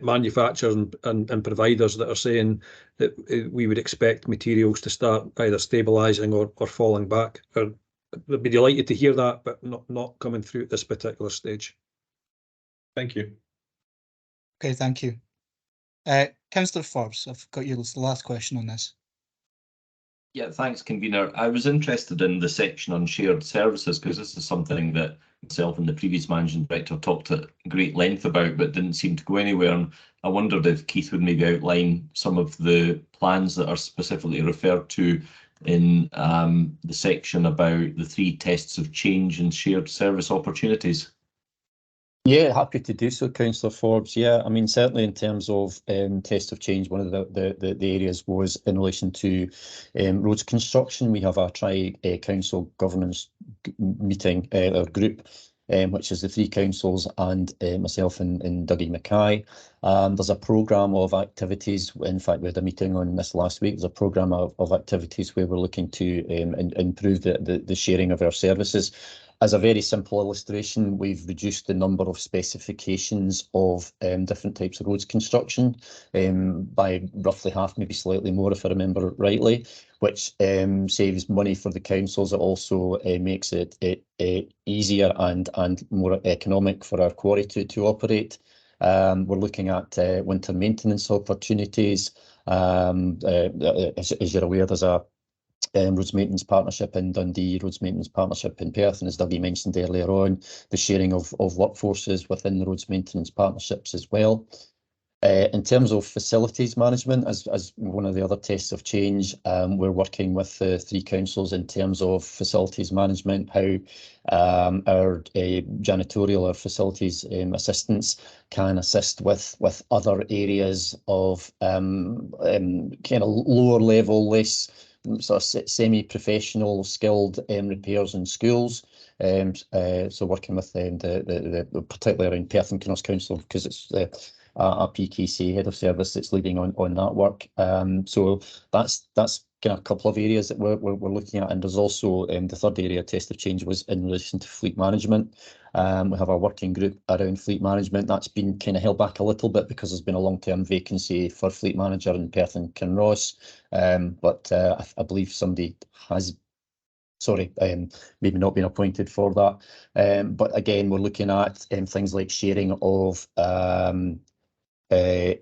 manufacturers and providers that are saying that we would expect materials to start either stabilising or falling back. I'd be delighted to hear that, but not coming through at this particular stage. Thank you. Okay, thank you. Councillor Forbes, I've got you the last question on this. Yeah, thanks, Convener. I was interested in the section on shared services because this is something that myself and the previous managing director talked at great length about, but didn't seem to go anywhere. And I wondered if Keith would maybe outline some of the plans that are specifically referred to in the section about the 3 tests of change and shared service opportunities. Yeah, happy to do so, Councillor Forbes. Yeah, I mean, certainly in terms of test of change, one of the areas was in relation to roads construction. We have a tri-council governance meeting or group, which is the 3 councils and myself and Dougie Mackay. There's a programme of activities. In fact, we had a meeting on this last week. There's a programme of activities where we're looking to improve the sharing of our services. As a very simple illustration, we've reduced the number of specifications of different types of roads construction by roughly half, maybe slightly more if I remember rightly, which saves money for the councils. It also makes it easier and more economic for our quarry to operate. We're looking at winter maintenance opportunities. As you're aware, there's a roads maintenance partnership in Dundee, roads maintenance partnership in Perth, and as Dougie mentioned earlier on, the sharing of workforces within the roads maintenance partnerships as well. In terms of facilities management, as one of the other tests of change, we're working with the 3 councils in terms of facilities management, how our janitorial or facilities assistants can assist with other areas of kind of lower level, less sort of semi-professional skilled repairs in schools. So working with the particularly around Perth and Kinross Council, because it's a PKC head of service that's leading on that work. So that's kind of a couple of areas that we're looking at, and there's also the third area test of change was in relation to fleet management. We have a working group around fleet management that's been kind of held back a little bit because there's been a long-term vacancy for fleet manager in Perth and Kinross, but I believe somebody has maybe not been appointed for that. But again, we're looking at things like sharing of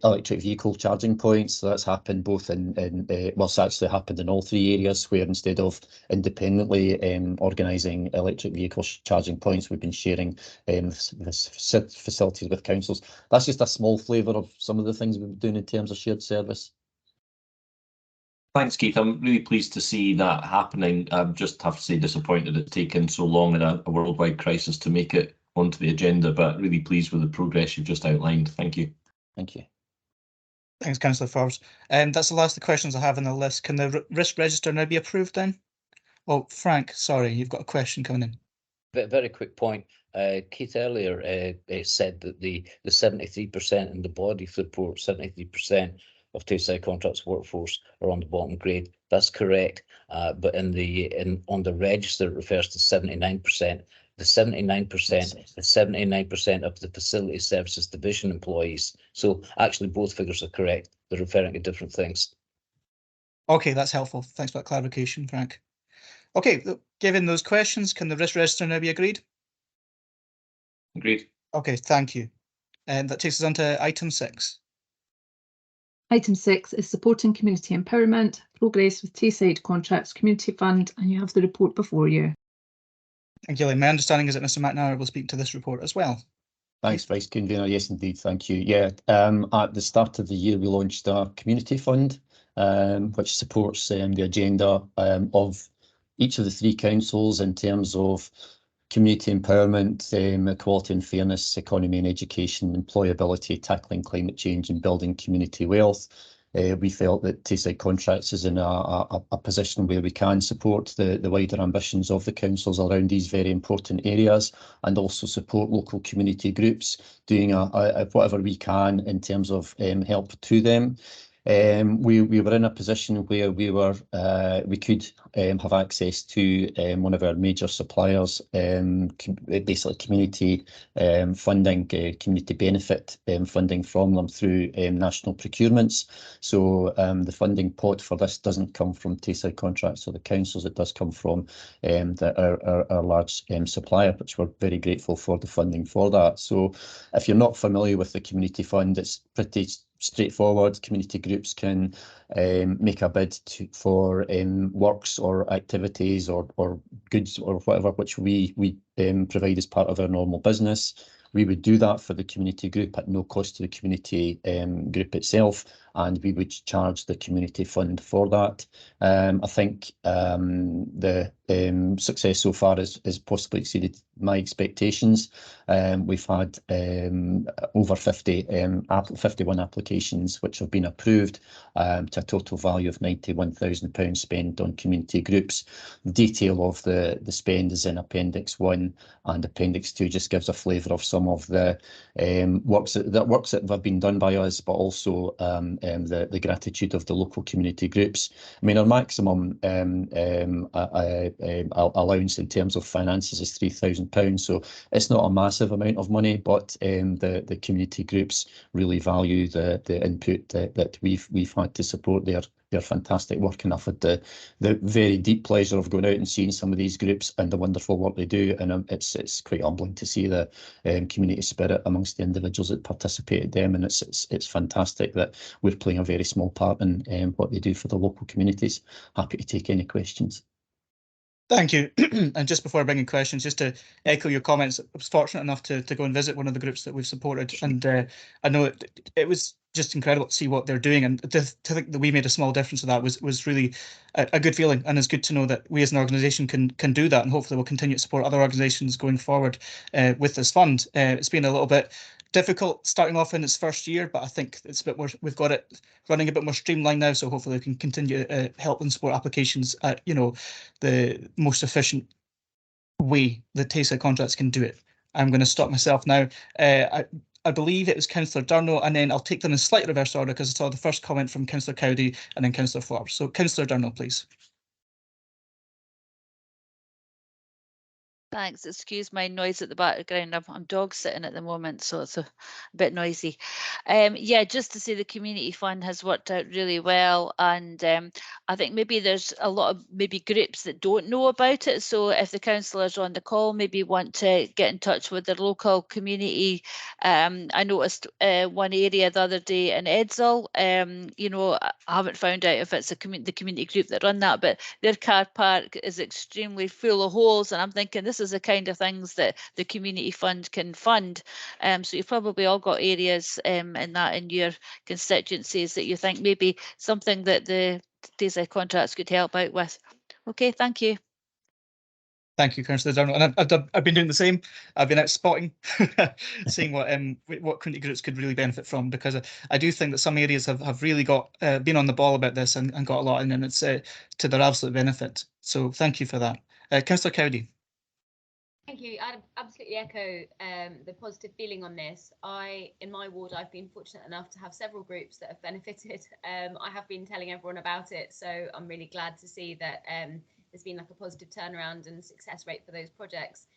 electric vehicle charging points. So that's happened both well, it's actually happened in all three areas, where instead of independently organising electric vehicle charging points, we've been sharing facilities with councils. That's just a small flavour of some of the things we've been doing in terms of shared service. Thanks, Keith. I'm really pleased to see that happening. I'm just have to say disappointed it's taken so long in a worldwide crisis to make it onto the agenda, but really pleased with the progress you've just outlined. Thank you. Thank you. Thanks, Councillor Forbes. That's the last of the questions I have on the list. Can the risk register now be approved then? Well, Frank, sorry, you've got a question coming in. Very quick point. Keith earlier said that the 73% in the body report, 73% of Tayside Contracts workforce are on the bottom grade. That's correct, but on the register it refers to 79%. The 79% is 79% of the Facility Services Division employees. So actually both figures are correct. They're referring to different things. Okay, that's helpful. Thanks for that clarification, Frank. Okay, given those questions, can the risk register now be agreed? Agreed. Okay, thank you. And that takes us on to item 6. Item 6 is supporting community empowerment, progress with Tayside Contracts Community Fund, and you have the report before you. Thank you, Elaine. My understanding is that Mr McNamara will speak to this report as well. Thanks, Vice Convener. Yes, indeed. Thank you. Yeah, at the start of the year, we launched a community fund, which supports the agenda of each of the three councils in terms of community empowerment, equality and fairness, economy and education, employability, tackling climate change and building community wealth. We felt that Tayside Contracts is in a position where we can support the wider ambitions of the councils around these very important areas, and also support local community groups doing whatever we can in terms of help to them. We were in a position where we could have access to one of our major suppliers, basically community funding, community benefit funding from them through national procurements. So the funding pot for this doesn't come from Tayside Contracts or the councils, it does come from our large supplier, which we're very grateful for the funding for that. So if you're not familiar with the community fund, it's pretty straightforward. Community groups can make a bid for works or activities or goods or whatever which we provide as part of our normal business. We would do that for the community group at no cost to the community group itself, and we would charge the community fund for that. I think the success so far has possibly exceeded my expectations. We've had over 51 applications which have been approved, to a total value of £91,000 spent on community groups. The detail of the spend is in Appendix 1, and Appendix 2 just gives a flavour of some of the works that have been done by us, but also the gratitude of the local community groups. I mean, our maximum allowance in terms of finances is £3,000, so it's not a massive amount of money, but the community groups really value the input that we've had to support their fantastic work, and I've had the very deep pleasure of going out and seeing some of these groups and the wonderful work they do, and it's quite humbling to see the community spirit amongst the individuals that participate in them, and it's fantastic that we're playing a very small part in what they do for the local communities. Happy to take any questions. Thank you. And just before I bring in questions, just to echo your comments, I was fortunate enough to go and visit one of the groups that we've supported, and I know it was just incredible to see what they're doing, and to think that we made a small difference to that was really a good feeling, and it's good to know that we as an organisation can do that, and hopefully we'll continue to support other organisations going forward with this fund. It's been a little bit difficult starting off in its first year, but I think it's a bit more, we've got it running a bit more streamlined now, so hopefully we can continue to help and support applications at, you know, the most efficient way the Tayside contracts can do it. I'm going to stop myself now. I believe it was Councillor Durno, and then I'll take them in slightly reverse order because I saw the first comment from Councillor Cowdy and then Councillor Forbes. So Councillor Durno, please. Thanks. Excuse my noise at the background. I'm dog sitting at the moment, so it's a bit noisy. Yeah, just to say the community fund has worked out really well, and I think maybe there's a lot of groups that don't know about it. So if the councillors on the call maybe want to get in touch with their local community, I noticed one area the other day in Edzell. You know, I haven't found out if it's the community group that run that, but their car park is extremely full of holes, and I'm thinking this is the kind of things that the community fund can fund. So you've probably all got areas in your constituencies that you think maybe something that the Tayside contracts could help out with. Okay, thank you. Thank you, Councillor Durno. And I've been doing the same. I've been out spotting, seeing what community groups could really benefit from, because I do think that some areas have really got been on the ball about this and got a lot in, and it's to their absolute benefit. So thank you for that. Councillor Cowdy. Thank you. I'd absolutely echo the positive feeling on this. In my ward, I've been fortunate enough to have several groups that have benefited. I have been telling everyone about it, so I'm really glad to see that there's been like a positive turnaround and success rate for those projects.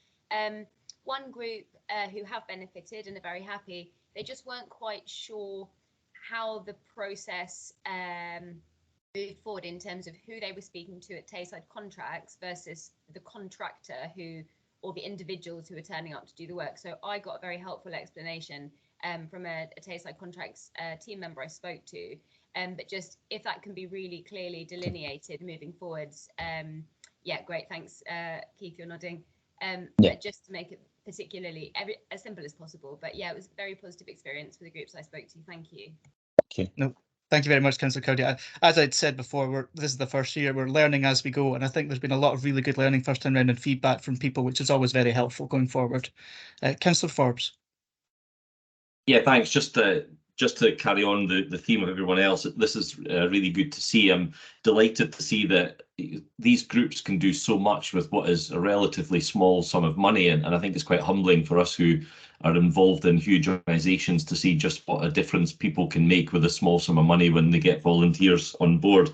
One group who have benefited and are very happy, they just weren't quite sure how the process moved forward in terms of who they were speaking to at Tayside Contracts versus the contractor or the individuals who are turning up to do the work. So I got a very helpful explanation from a Tayside Contracts team member I spoke to. But just if that can be really clearly delineated moving forwards, yeah, great, thanks, Keith, you're nodding. But just to make it particularly as simple as possible. But yeah, it was a very positive experience for the groups I spoke to. Thank you. Thank you. No, thank you very much, Councillor Cowdy. As I'd said before, this is the first year, we're learning as we go, and I think there's been a lot of really good learning first time round and feedback from people, which is always very helpful going forward. Councillor Forbes. Yeah, thanks. Just to carry on the theme of everyone else, this is really good to see. I'm delighted to see that these groups can do so much with what is a relatively small sum of money, and I think it's quite humbling for us who are involved in huge organisations to see just what a difference people can make with a small sum of money when they get volunteers on board.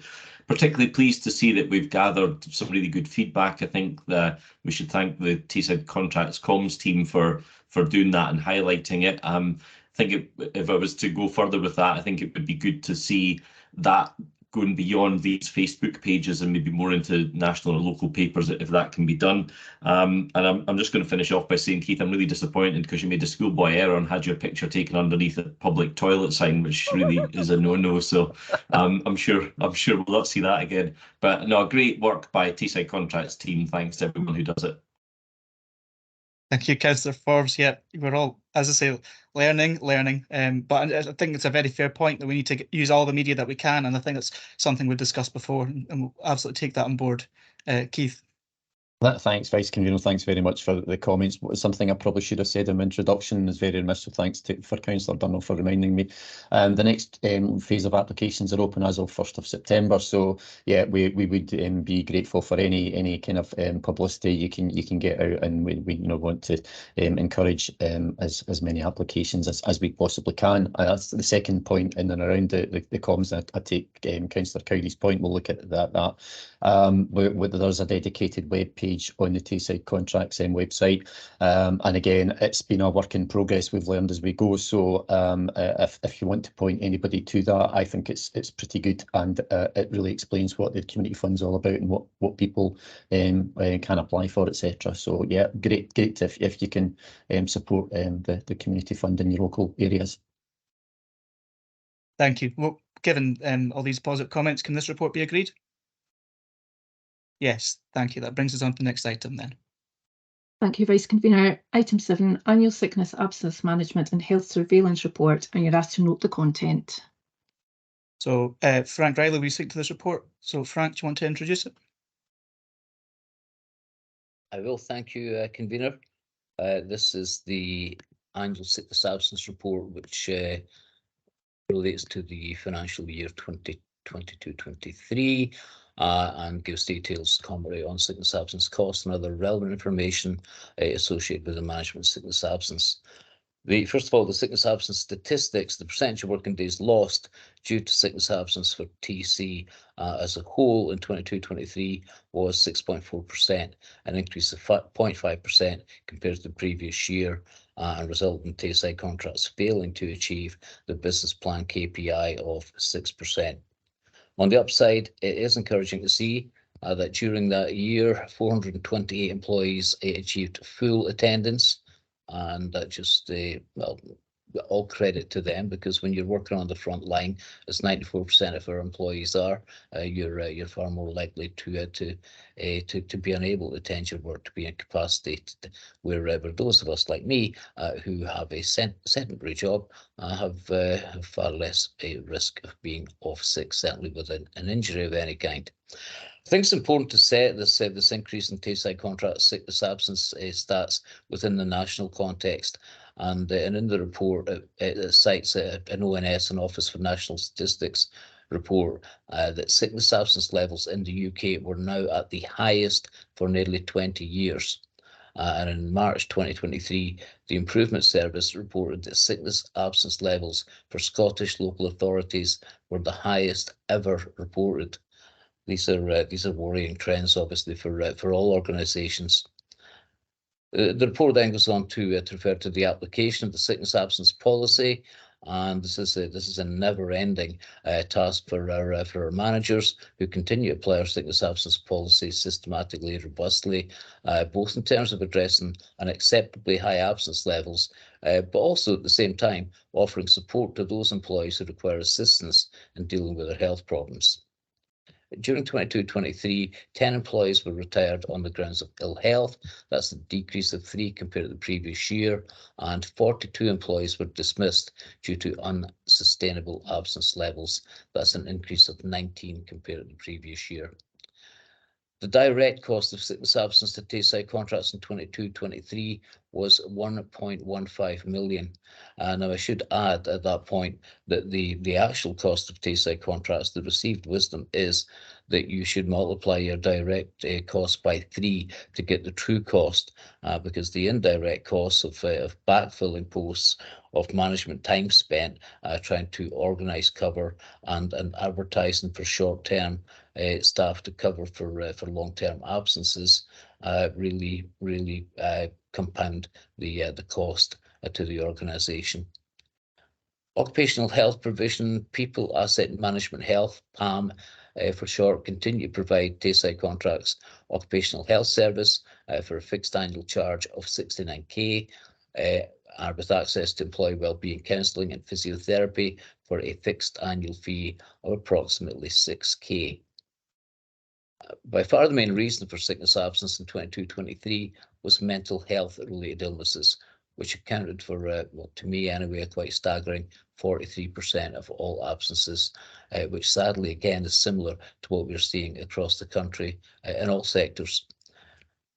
Particularly pleased to see that we've gathered some really good feedback. I think that we should thank the Tayside Contracts comms team for doing that and highlighting it. I think if I was to go further with that, I think it would be good to see that going beyond these Facebook pages and maybe more into national or local papers if that can be done. And I'm just going to finish off by saying, Keith, I'm really disappointed because you made a schoolboy error and had your picture taken underneath a public toilet sign, which really is a no-no. So I'm sure we'll not see that again. But no, great work by Tayside Contracts team. Thanks to everyone who does it. Thank you, Councillor Forbes. Yeah, we're all, as I say, learning. But I think it's a very fair point that we need to use all the media that we can, and I think that's something we've discussed before, and we'll absolutely take that on board. Keith. Thanks, Vice Convener. Thanks very much for the comments. Something I probably should have said in my introduction is very remiss, so thanks for Councillor Durno for reminding me. The next phase of applications are open as of 1st of September. So yeah, we would be grateful for any kind of publicity you can get out, and we want to encourage as many applications as we possibly can. That's the second point in and around the comms. I take Councillor Cowdy's point. We'll look at that. There's a dedicated web page on the Tayside Contracts website, and again, it's been a work in progress. We've learned as we go, so if you want to point anybody to that, I think it's pretty good, and it really explains what the community fund's all about and what people can apply for, etc. So yeah, great if you can support the community fund in your local areas. Thank you. Well, given all these positive comments, can this report be agreed? Yes, thank you. That brings us on to the next item then. Thank you, Vice Convener. Item 7, Annual Sickness, Absence Management and Health Surveillance Report, and you're asked to note the content. So Frank Riley will speak to this report. So Frank, do you want to introduce it? I will, thank you, Convener. This is the Annual Sickness Absence Report, which relates to the financial year 2022-23 and gives details commentary on sickness absence costs and other relevant information associated with the management of sickness absence. First of all, the sickness absence statistics, the percentage of working days lost due to sickness absence for TC as a whole in 22-23 was 6.4%, an increase of 0.5% compared to the previous year, and resulted in Tayside contracts failing to achieve the business plan KPI of 6%. On the upside, it is encouraging to see that during that year, 428 employees achieved full attendance. And that just, well, all credit to them, because when you're working on the front line, as 94% of our employees are, you're far more likely to be unable to attend your work, to be incapacitated. Where those of us like me who have a sedentary job have far less a risk of being off sick, certainly with an injury of any kind. I think it's important to set this increase in Tayside contract sickness absence stats within the national context. And in the report, it cites an ONS, an Office for National Statistics report, that sickness absence levels in the UK were now at the highest for nearly 20 years. And in March 2023, the Improvement Service reported that sickness absence levels for Scottish local authorities were the highest ever reported. These are worrying trends, obviously, for all organisations. The report then goes on to refer to the application of the sickness absence policy, and this is a never-ending task for our managers, who continue to apply our sickness absence policy systematically and robustly, both in terms of addressing unacceptably high absence levels, but also at the same time offering support to those employees who require assistance in dealing with their health problems. During 22-23, 10 employees were retired on the grounds of ill health. That's a decrease of 3 compared to the previous year, and 42 employees were dismissed due to unsustainable absence levels. That's an increase of 19 compared to the previous year. The direct cost of sickness absence to Tayside contracts in 22-23 was 1.15 million. Now I should add at that point that the actual cost of Tayside contracts, the received wisdom is that you should multiply your direct cost by 3 to get the true cost, because the indirect costs of backfilling posts, of management time spent trying to organise cover and advertising for short-term staff to cover for long-term absences really compound the cost to the organisation. Occupational health provision, people asset management health, PAM for short, continue to provide Tayside contracts occupational health service for a fixed annual charge of 69k, with access to employee wellbeing counselling and physiotherapy for a fixed annual fee of approximately 6k. By far the main reason for sickness absence in 22-23 was mental health related illnesses, which accounted for, well, to me anyway, a quite staggering 43% of all absences, which sadly again is similar to what we're seeing across the country in all sectors.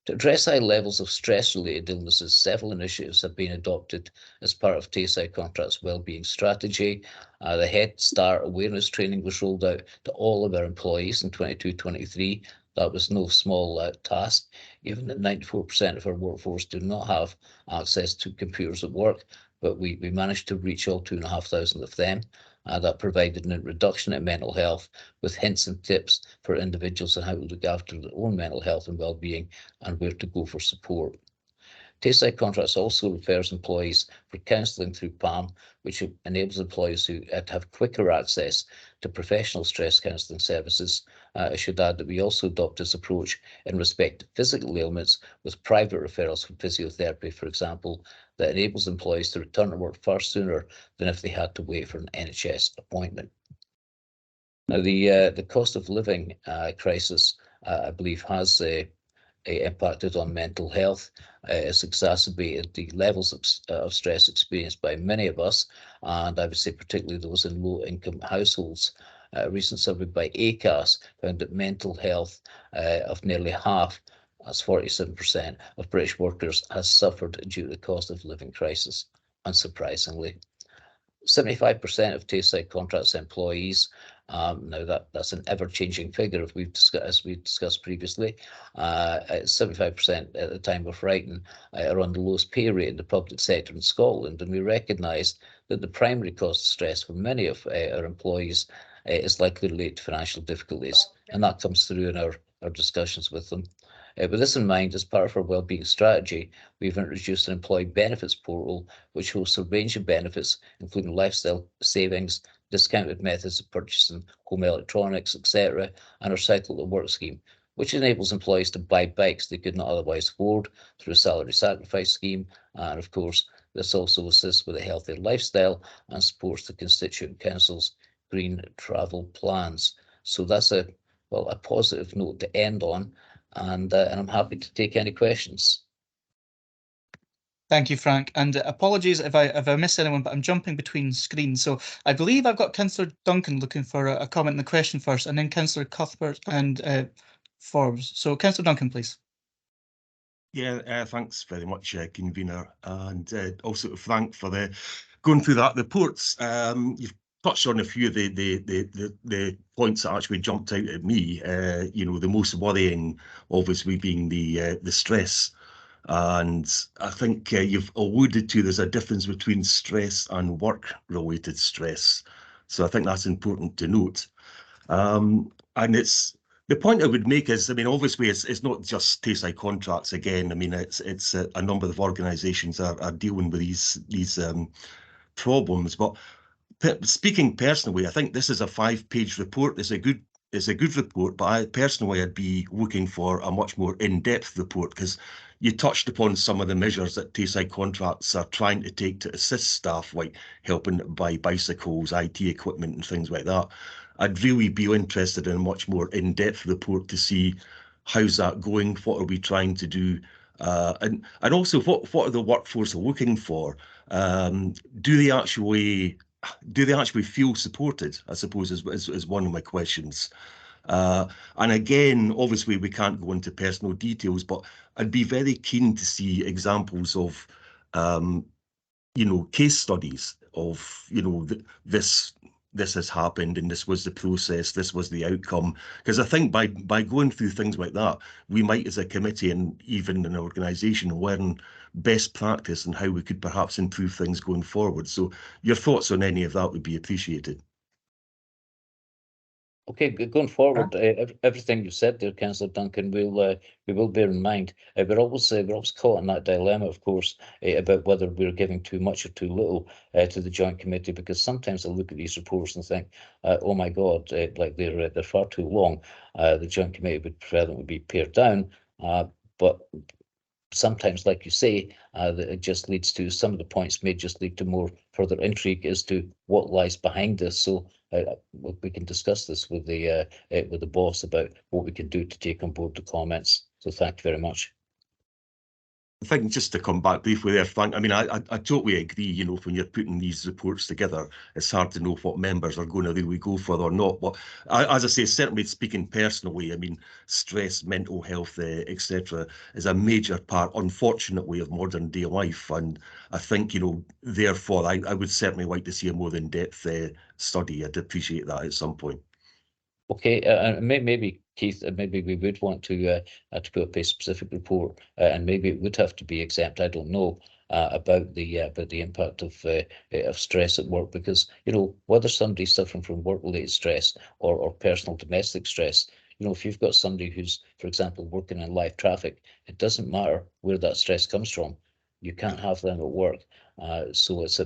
To address high levels of stress-related illnesses, several initiatives have been adopted as part of Tayside Contracts Wellbeing Strategy. The Head Start awareness training was rolled out to all of our employees in 22-23. That was no small task, given that 94% of our workforce do not have access to computers at work, but we managed to reach all 2,500 of them. That provided an introduction to mental health with hints and tips for individuals on how to look after their own mental health and well-being and where to go for support. Tayside Contracts also refers employees for counselling through PAM, which enables employees who have quicker access to professional stress counselling services. I should add that we also adopt this approach in respect to physical ailments with private referrals for physiotherapy, for example, that enables employees to return to work far sooner than if they had to wait for an NHS appointment. Now, the cost of living crisis, I believe, has impacted on mental health. has exacerbated the levels of stress experienced by many of us, and I would say particularly those in low-income households. A recent survey by ACAS found that mental health of nearly half, that's 47% of British workers, has suffered due to the cost of living crisis, unsurprisingly. 75% of Tayside contracts employees, now that's an ever-changing figure as we discussed previously, 75% at the time of writing are on the lowest pay rate in the public sector in Scotland, and we recognise that the primary cause of stress for many of our employees is likely to relate to financial difficulties, and that comes through in our discussions with them. With this in mind, as part of our wellbeing strategy, we've introduced an employee benefits portal which hosts a range of benefits, including lifestyle savings, discounted methods of purchasing home electronics, etc., and our Cycle to Work scheme, which enables employees to buy bikes they could not otherwise afford through a salary sacrifice scheme. And of course, this also assists with a healthier lifestyle and supports the Constituent Council's green travel plans. So that's a positive note to end on. And I'm happy to take any questions. Thank you, Frank. And apologies if I miss anyone, but I'm jumping between screens. So I believe I've got Councillor Duncan looking for a comment and the question first, and then Councillor Cuthbert and Forbes. So Councillor Duncan, please. Yeah, thanks very much, convener, and also Frank for going through that reports. You've touched on a few of the points that actually jumped out at me. You know, the most worrying, obviously, being the stress, and I think you've alluded to there's a difference between stress and work-related stress. So I think that's important to note. And the point I would make is, I mean, obviously, it's not just Tayside contracts again. I mean, it's a number of organisations are dealing with these problems. But speaking personally, I think this is a 5-page report. It's a good report, but I'd be looking for a much more in-depth report, because you touched upon some of the measures that Tayside contracts are trying to take to assist staff, like helping buy bicycles, IT equipment and things like that. I'd really be interested in a much more in-depth report to see how's that going, what are we trying to do, and also what are the workforce looking for? Do they actually feel supported, I suppose, is one of my questions. And again, obviously, we can't go into personal details, but I'd be very keen to see examples of, you know, case studies of, you know, this has happened and this was the process, this was the outcome. Because I think by going through things like that, we might, as a committee and even an organisation, learn best practice and how we could perhaps improve things going forward. So your thoughts on any of that would be appreciated. Okay, going forward, everything you said there, Councillor Duncan, we will bear in mind. We're always caught in that dilemma, of course, about whether we're giving too much or too little to the Joint Committee, because sometimes I look at these reports and think, oh my God, like they're far too long. The Joint Committee would prefer them to be pared down, but sometimes, like you say, that it just leads to, some of the points may just lead to more further intrigue as to what lies behind this. So we can discuss this with the boss about what we can do to take on board the comments. So thank you very much. I think just to come back briefly there, Frank, I mean, I totally agree, you know, when you're putting these reports together, it's hard to know what members are going to really go for or not. But as I say, certainly speaking personally, I mean, stress, mental health, etc., is a major part, unfortunately, of modern day life. And I think, you know, therefore, I would certainly like to see a more in-depth study. I'd appreciate that at some point. Okay, and maybe Keith, maybe we would want to put up a specific report, and maybe it would have to be exempt. I don't know about the impact of stress at work, because, you know, whether somebody's suffering from work-related stress or personal domestic stress, you know, if you've got somebody who's, for example, working in live traffic, it doesn't matter where that stress comes from. You can't have them at work. So it's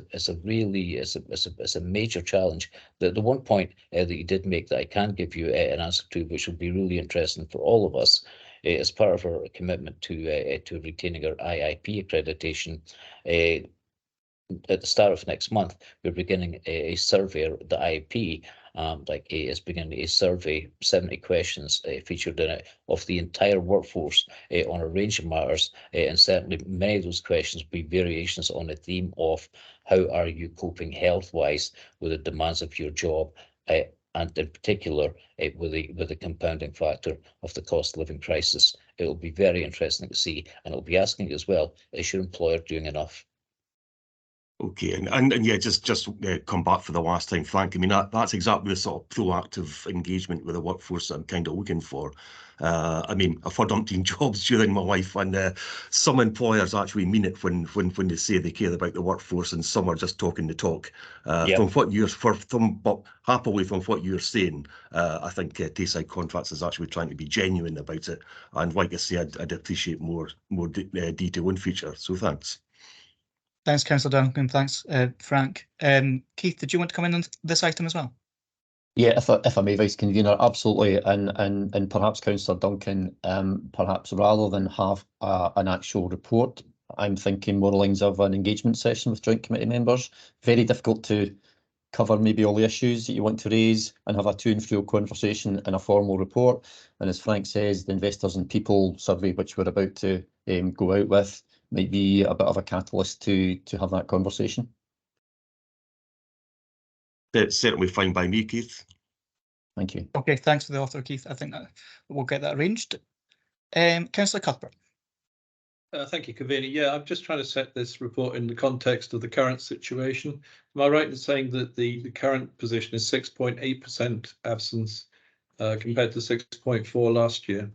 a major challenge. The one point that you did make that I can give you an answer to, which will be really interesting for all of us, as part of our commitment to retaining our IIP accreditation. At the start of next month, we're beginning a survey of the IIP, is beginning a survey, 70 questions featured in it of the entire workforce on a range of matters, and certainly many of those questions will be variations on the theme of how are you coping health-wise with the demands of your job, and in particular with the compounding factor of the cost of living crisis. It will be very interesting to see, and it'll be asking as well, is your employer doing enough? Okay, and yeah, just come back for the last time, Frank. I mean, that's exactly the sort of proactive engagement with the workforce that I'm kind of looking for. I mean, I've had umpteen jobs during my life, and some employers actually mean it when they say they care about the workforce, and some are just talking the talk. From what you're but happily from what you're saying, I think Tayside Contracts is actually trying to be genuine about it. And like I say, I'd appreciate more detail in future. So thanks. Thanks, Councillor Duncan. Thanks, Frank. Keith, did you want to come in on this item as well? Yeah, if I may, Vice Convener, absolutely, and perhaps Councillor Duncan, perhaps rather than have an actual report, I'm thinking more lines of an engagement session with joint committee members. Very difficult to cover maybe all the issues that you want to raise and have a to and fro conversation in a formal report. And as Frank says, the Investors and People survey, which we're about to go out with, might be a bit of a catalyst to have that conversation. That's certainly fine by me, Keith. Thank you. Okay, thanks for the offer, Keith. I think that we'll get that arranged. Councillor Cuthbert. Thank you, Convener. Yeah, I'm just trying to set this report in the context of the current situation. Am I right in saying that the current position is 6.8% absence compared to 6.4 last year?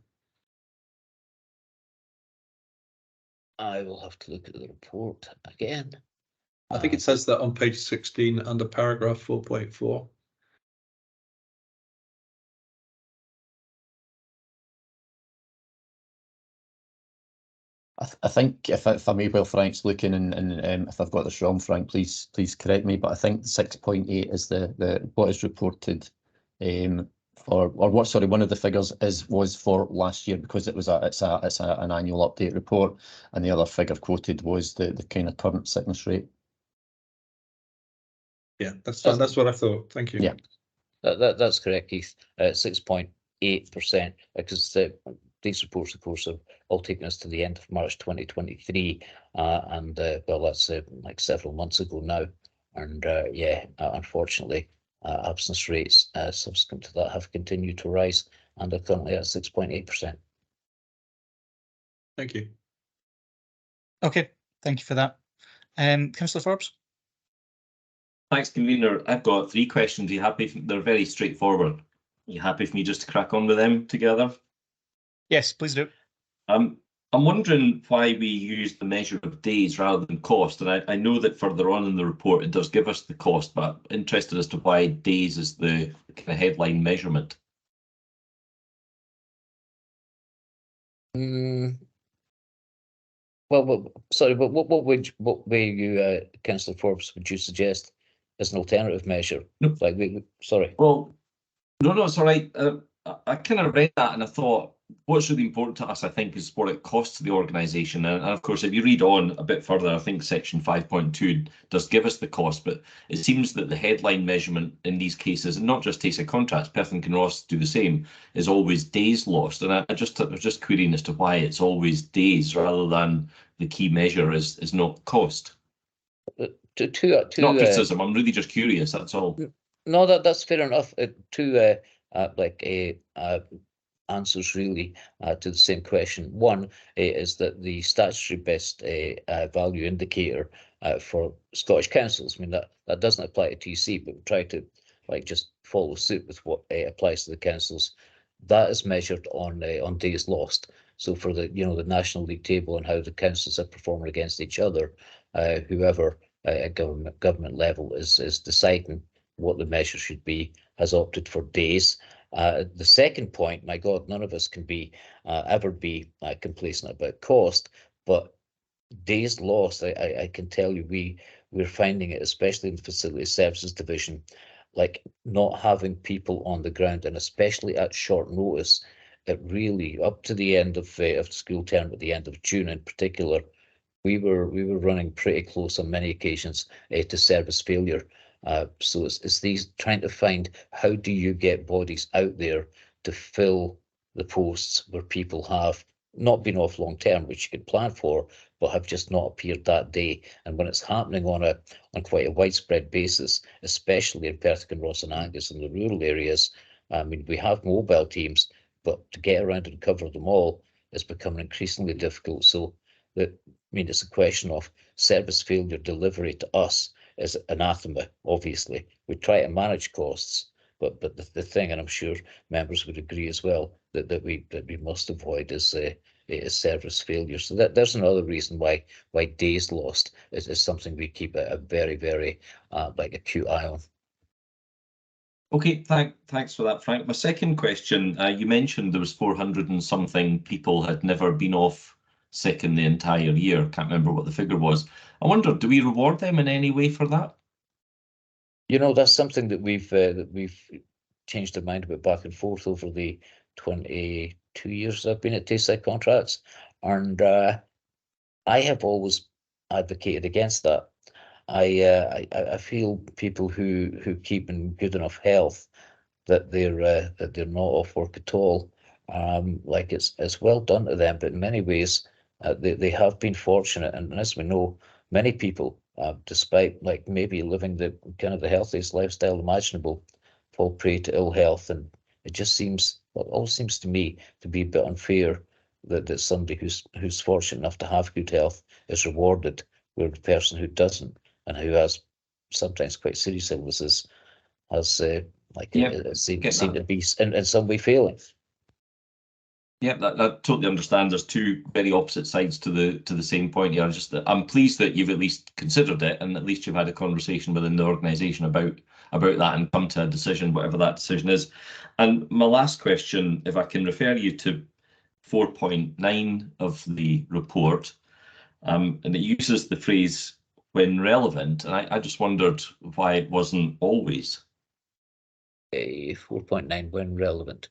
I will have to look at the report again. I think it says that on page 16 under paragraph 4.4. I think if I may, while Frank's looking, and if I've got this wrong, Frank, please correct me. But I think 6.8 is the what is reported for, or what? Sorry, one of the figures was for last year, because it's an annual update report, and the other figure quoted was the kind of current sickness rate. Yeah, that's fine. That's what I thought. Thank you. Yeah, that's correct, Keith. 6.8%, because these reports, of course, have all taken us to the end of March 2023, and well, that's like several months ago now. And yeah, unfortunately, absence rates subsequent to that have continued to rise and are currently at 6.8%. Thank you. Okay, thank you for that. Councillor Forbes. Thanks, Convener. I've got 3 questions. Are you happy? They're very straightforward. Are you happy for me just to crack on with them together? Yes, please do. I'm wondering why we use the measure of days rather than cost. And I know that further on in the report it does give us the cost, but I'm interested as to why days is the kind of headline measurement. Well, sorry, but what way you, Councillor Forbes, would you suggest as an alternative measure? No. Like, sorry. Well, no, it's all right. I kind of read that and I thought, what's really important to us, I think, is what it costs the organisation. And of course, if you read on a bit further, I think section 5.2 does give us the cost, but it seems that the headline measurement in these cases, and not just Tayside Contracts, Perth and Kinross do the same, is always days lost. And I was just querying as to why it's always days rather than the key measure is not cost. Not criticism, I'm really just curious, that's all. No, that's fair enough. Two answers really to the same question. One is that the statutory best value indicator for Scottish councils, I mean that doesn't apply to TC, but we try to just follow suit with what applies to the councils. That is measured on days lost. So for the the National League table and how the councils are performing against each other, whoever at government level is deciding what the measure should be has opted for days. The second point, my God, none of us can be ever be complacent about cost, but days lost, I can tell you, we're finding it, especially in the Facility Services Division, like not having people on the ground, and especially at short notice. It really, up to the end of school term, at the end of June in particular, we were running pretty close on many occasions to service failure. So it's these trying to find how do you get bodies out there to fill the posts where people have not been off long term, which you could plan for, but have just not appeared that day. And when it's happening on quite a widespread basis, especially in Perth, Kinross and Angus in the rural areas, I mean, we have mobile teams, but to get around and cover them all is becoming increasingly difficult. So it's a question of service failure delivery to us is anathema, obviously. We try to manage costs, but the thing, and I'm sure members would agree as well, that we must avoid is service failure. So there's another reason why days lost is something we keep a very, very acute eye on. Okay, thanks for that, Frank. My second question, you mentioned there was 400 and something people had never been off sick in the entire year. Can't remember what the figure was. I wonder, do we reward them in any way for that? You know, that's something that we've changed our mind about back and forth over the 22 years I've been at Tayside Contracts, and I have always advocated against that. I feel people who keep in good enough health that they're not off work at all. Like it's well done to them, but in many ways they have been fortunate, and as we know, many people, despite like maybe living the kind of the healthiest lifestyle imaginable, fall prey to ill health, and it just seems, well, it all seems to me to be a bit unfair that somebody who's fortunate enough to have good health is rewarded, where the person who doesn't and who has sometimes quite serious illnesses has seem to be in some way failing. Yeah, I totally understand. There's two very opposite sides to the same point here. I'm pleased that you've at least considered it, and at least you've had a conversation within the organisation about that and come to a decision, whatever that decision is. And my last question, if I can refer you to 4.9 of the report, and it uses the phrase "when relevant," and I just wondered why it wasn't always. 4.9 when relevant.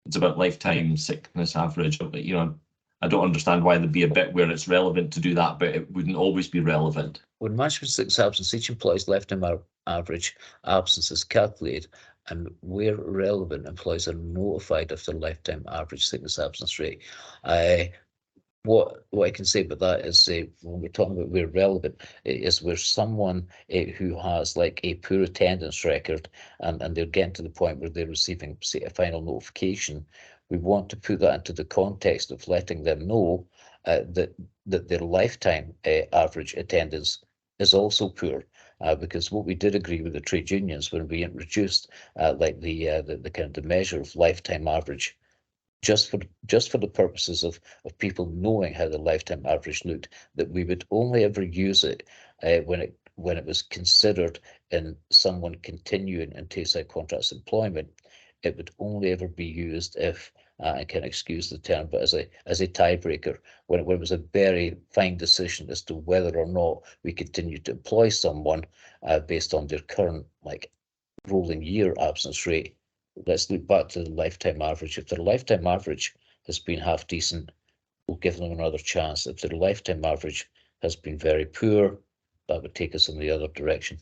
It's about lifetime sickness average. You know, I don't understand why there'd be a bit where it's relevant to do that, but it wouldn't always be relevant. When management sickness absence, each employee's lifetime average absence is calculated, and where relevant, employees are notified of their lifetime average sickness absence rate. What I can say about that is when we're talking about where relevant is where someone who has like a poor attendance record and they're getting to the point where they're receiving, say, a final notification. We want to put that into the context of letting them know that their lifetime average attendance is also poor. Because what we did agree with the trade unions when we introduced like the kind of the measure of lifetime average, just for the purposes of people knowing how the lifetime average looked, that we would only ever use it when it was considered in someone continuing in Tayside Contracts employment. It would only ever be used if, I can excuse the term, but as a tiebreaker, when it was a very fine decision as to whether or not we continue to employ someone based on their current like rolling year absence rate. Let's look back to the lifetime average. If their lifetime average has been half decent, we'll give them another chance. If their lifetime average has been very poor, that would take us in the other direction.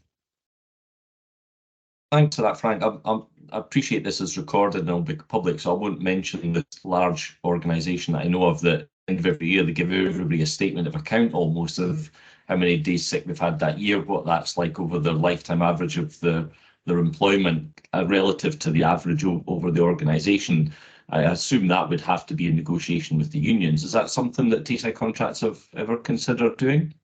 Thanks for that, Frank. I appreciate this is recorded and it'll be public, so I won't mention this large organisation that I know of that end of every year they give everybody a statement of account almost of how many days sick they've had that year, what that's like over their lifetime average of their employment relative to the average over the organisation. I assume that would have to be a negotiation with the unions. Is that something that Tayside Contracts have ever considered doing?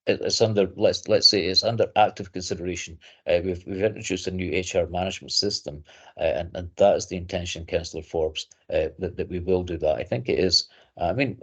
It's under, let's say it's under active consideration. We've introduced a new HR management system, and that is the intention, Councillor Forbes, that we will do that. I think it is. I mean,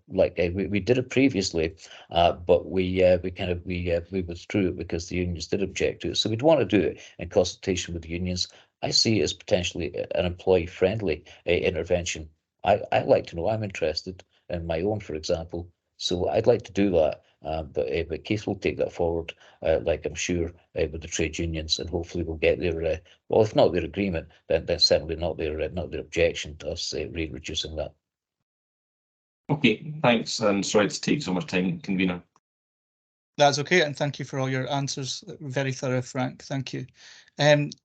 we did it previously, but we withdrew it because the unions did object to it. So we'd want to do it in consultation with the unions. I see it as potentially an employee-friendly intervention. I like to know. I'm interested in my own, for example. So I'd like to do that. But Keith will take that forward, like I'm sure, with the trade unions, and hopefully we'll get their, well, if not their agreement, then certainly not their objection to us reducing that. Okay, thanks, and sorry to take so much time, convener. That's okay, and thank you for all your answers. Very thorough, Frank. Thank you.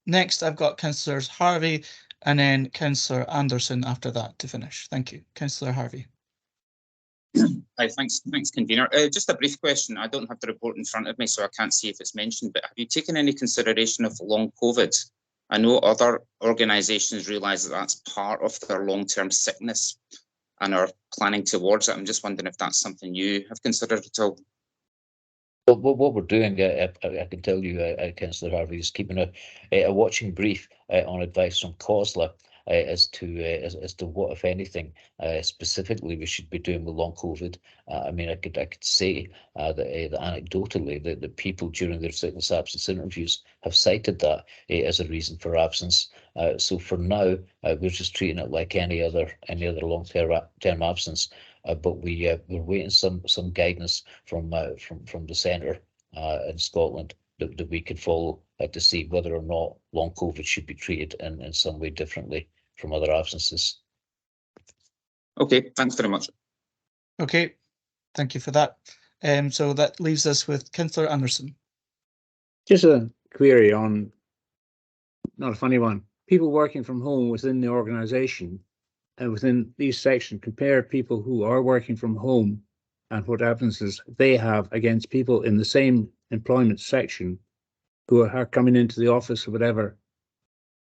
Next, I've got Councillors Harvey and then Councillor Anderson after that to finish. Thank you. Councillor Harvey. Hi, thanks, convener. Just a brief question. I don't have the report in front of me, so I can't see if it's mentioned, but have you taken any consideration of long COVID? I know other organisations realise that that's part of their long-term sickness and are planning towards it. I'm just wondering if that's something you have considered at all. Well, what we're doing, I can tell you, Councillor Harvey, is keeping a watching brief on advice from COSLA as to what, if anything, specifically we should be doing with long COVID. I mean, I could say that anecdotally the people during their sickness absence interviews have cited that as a reason for absence. So for now, we're just treating it like any other long-term absence. But we're waiting some guidance from the centre in Scotland that we could follow to see whether or not long COVID should be treated in some way differently from other absences. Okay, thanks very much. Okay, thank you for that. So that leaves us with Councillor Anderson. Just a query on, not a funny one, people working from home within the organisation and within these sections, compare people who are working from home and what absences they have against people in the same employment section who are coming into the office or whatever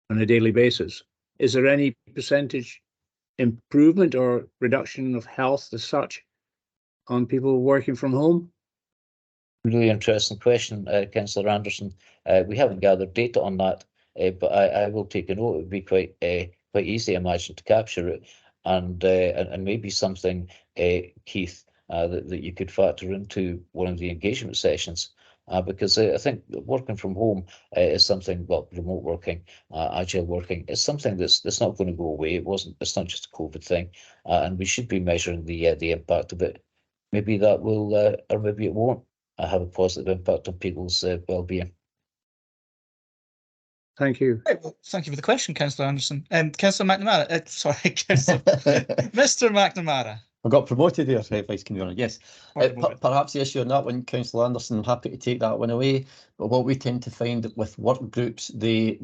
on a daily basis. Is there any percentage improvement or reduction of health as such on people working from home? Really interesting question, Councillor Anderson. We haven't gathered data on that, but I will take a note. It would be quite easy, I imagine, to capture it, and maybe something, Keith, that you could factor into one of the engagement sessions. Because I think working from home is something, well, remote working, agile working, is something that's not going to go away. It's not just a COVID thing, and we should be measuring the impact of it. Maybe that will, or maybe it won't, have a positive impact on people's well-being. Thank you. Right, well, thank you for the question, Councillor Anderson. Councillor McNamara, sorry, Mr. McNamara. I got promoted there, Vice Convener. Yes, perhaps the issue on that one, Councillor Anderson, I'm happy to take that one away. But what we tend to find with work groups, the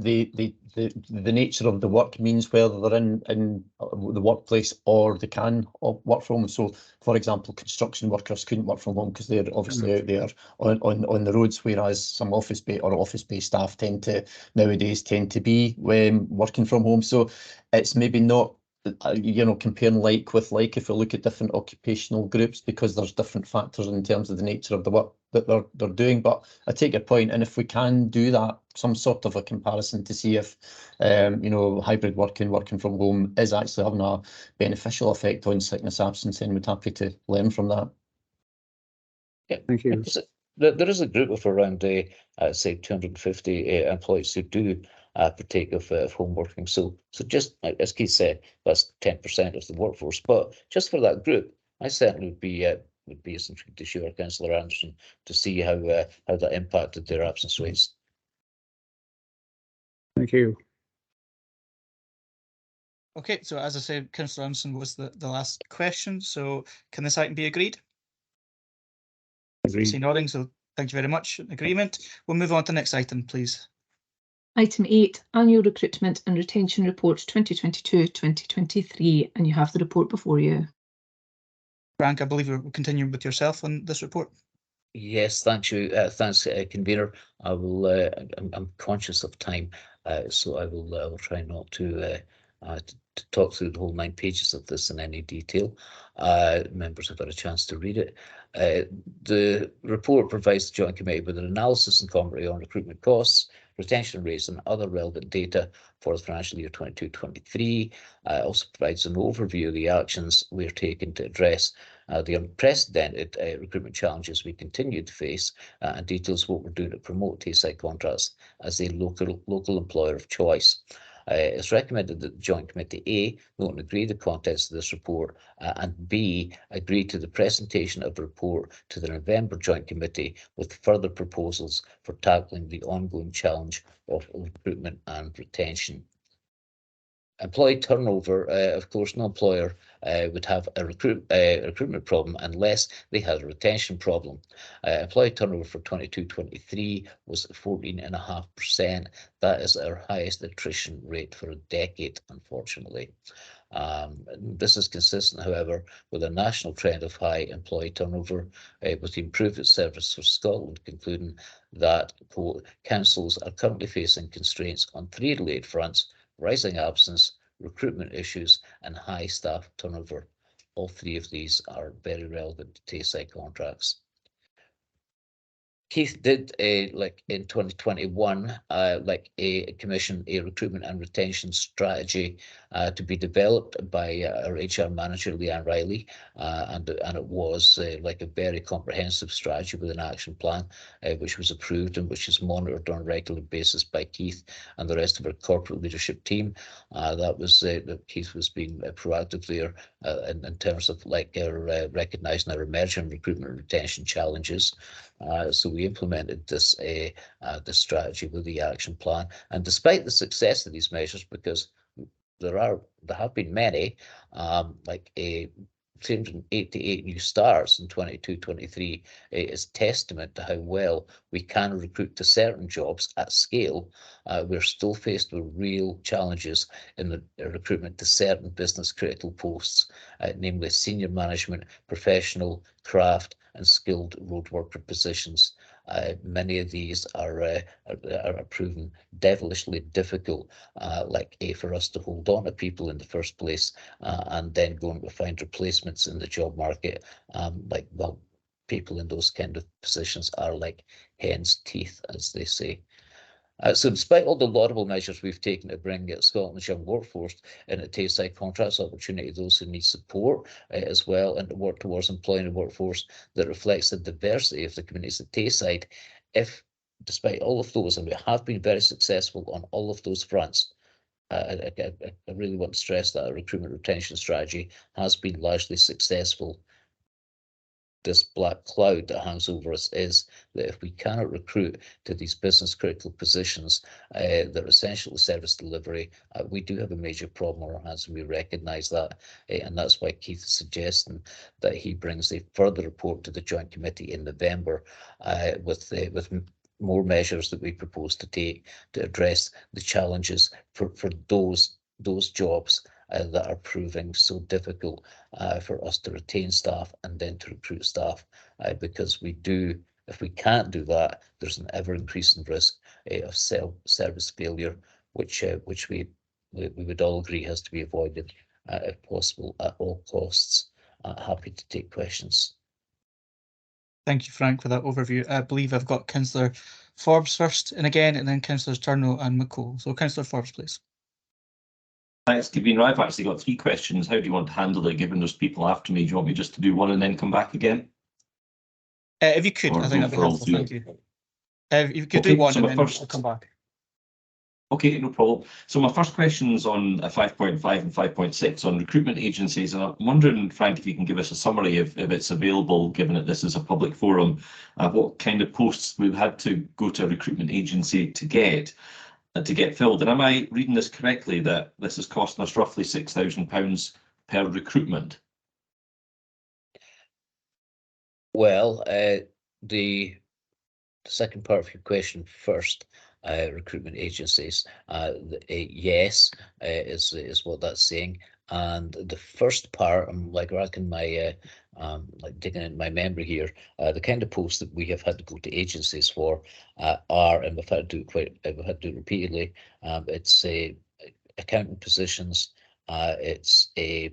nature of the work means whether they're in the workplace or they can work from home. So, for example, construction workers couldn't work from home because they're obviously out there on the roads, whereas some office-based staff nowadays tend to be working from home. So it's maybe not, comparing like with like if we look at different occupational groups, because there's different factors in terms of the nature of the work that they're doing. But I take your point, and if we can do that, some sort of a comparison to see if hybrid working from home is actually having a beneficial effect on sickness absence, then we're happy to learn from that. Yeah, thank you. There is a group of around say 250 employees who do partake of home working. So just as Keith said, that's 10% of the workforce. But just for that group, I certainly would be intrigued to share Councillor Anderson to see how that impacted their absence rates. Thank you. Okay, so as I said, Councillor Anderson was the last question. So can this item be agreed? Agreed. See nodding, so thank you very much. Agreement. We'll move on to the next item, please. Item 8, Annual Recruitment and Retention Report 2022-2023, and you have the report before you. Frank, I believe we're continuing with yourself on this report. Yes, thank you. Thanks, convener. I will. I'm conscious of time, so I will try not to talk through the whole 9 pages of this in any detail. Members have got a chance to read it. The report provides the Joint Committee with an analysis and commentary on recruitment costs, retention rates and other relevant data for the financial year 22-23. Also provides an overview of the actions we're taking to address the unprecedented recruitment challenges we continue to face, and details what we're doing to promote Tayside contracts as a local employer of choice. It's recommended that the Joint Committee A note and agree the contents of this report, and B agree to the presentation of a report to the November Joint Committee with further proposals for tackling the ongoing challenge of recruitment and retention. Employee turnover, of course, no employer would have a recruitment problem unless they had a retention problem. Employee turnover for 22-23 was 14.5%. That is our highest attrition rate for a decade, unfortunately. This is consistent, however, with a national trend of high employee turnover, with the Improved Service for Scotland concluding that, quote, councils are currently facing constraints on 3 related fronts: rising absence, recruitment issues, and high staff turnover. All 3 of these are very relevant to Tayside contracts. Keith did, like in 2021, commission a recruitment and retention strategy to be developed by our HR manager, Leanne Riley, and it was like a very comprehensive strategy with an action plan, which was approved and which is monitored on a regular basis by Keith and the rest of our corporate leadership team. That was Keith was being proactive there in terms of like recognising our emerging recruitment and retention challenges. So we implemented this strategy with the action plan, and despite the success of these measures, because there have been many, like 388 new starts in 22-23 is testament to how well we can recruit to certain jobs at scale. We're still faced with real challenges in the recruitment to certain business critical posts, namely senior management, professional, craft, and skilled road worker positions. Many of these are proven devilishly difficult, for us to hold on to people in the first place, and then going to find replacements in the job market. People in those kind of positions are like hen's teeth, as they say. So despite all the laudable measures we've taken to bring Scotland's young workforce into Tayside contracts opportunity, those who need support as well, and to work towards employing a workforce that reflects the diversity of the communities at Tayside, despite all of those, and we have been very successful on all of those fronts, I really want to stress that our recruitment retention strategy has been largely successful. This black cloud that hangs over us is that if we cannot recruit to these business critical positions that are essential to service delivery, we do have a major problem on our hands, and we recognise that. And that's why Keith is suggesting that he brings a further report to the Joint Committee in November with more measures that we propose to take to address the challenges for those jobs that are proving so difficult for us to retain staff and then to recruit staff, because if we can't do that, there's an ever-increasing risk of service failure, which we would all agree has to be avoided if possible at all costs. Happy to take questions. Thank you, Frank, for that overview. I believe I've got Councillor Forbes first, and then Councillors Turno and McCall. So Councillor Forbes, please. Thanks, Convener. I've actually got 3 questions. How do you want to handle it, given there's people after me? Do you want me just to do one and then come back again? If you could, I think that'd be helpful. Thank you. If you could do one and then I'll come back. Okay, no problem. So my first question's on 5.5 and 5.6 on recruitment agencies. And I'm wondering, Frank, if you can give us a summary if it's available, given that this is a public forum, what kind of posts we've had to go to a recruitment agency to get filled. And am I reading this correctly, that this is costing us roughly £6,000 per recruitment? Well, the second part of your question first, recruitment agencies, yes, is what that's saying. And the first part, I'm like racking my digging in my memory here, the kind of posts that we have had to go to agencies for are, and we've had to do it repeatedly. It's accounting positions, it's a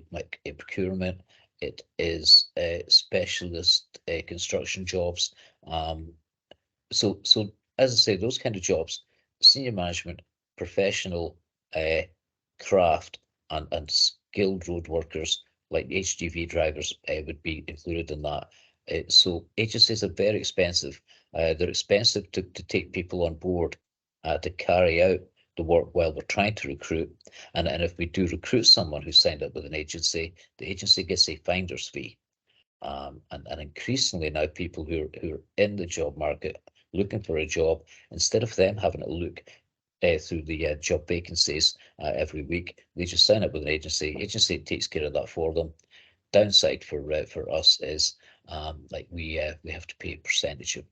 procurement, it is specialist construction jobs. So as I say, those kind of jobs, senior management, professional, craft, and skilled road workers like HGV drivers would be included in that. So agencies are very expensive. They're expensive to take people on board to carry out the work while we're trying to recruit. And if we do recruit someone who's signed up with an agency, the agency gets a finder's fee. And increasingly now, people who are in the job market looking for a job, instead of them having to look through the job vacancies every week. They just sign up with an agency. Agency takes care of that for them. Downside for us is like we have to pay a percentage if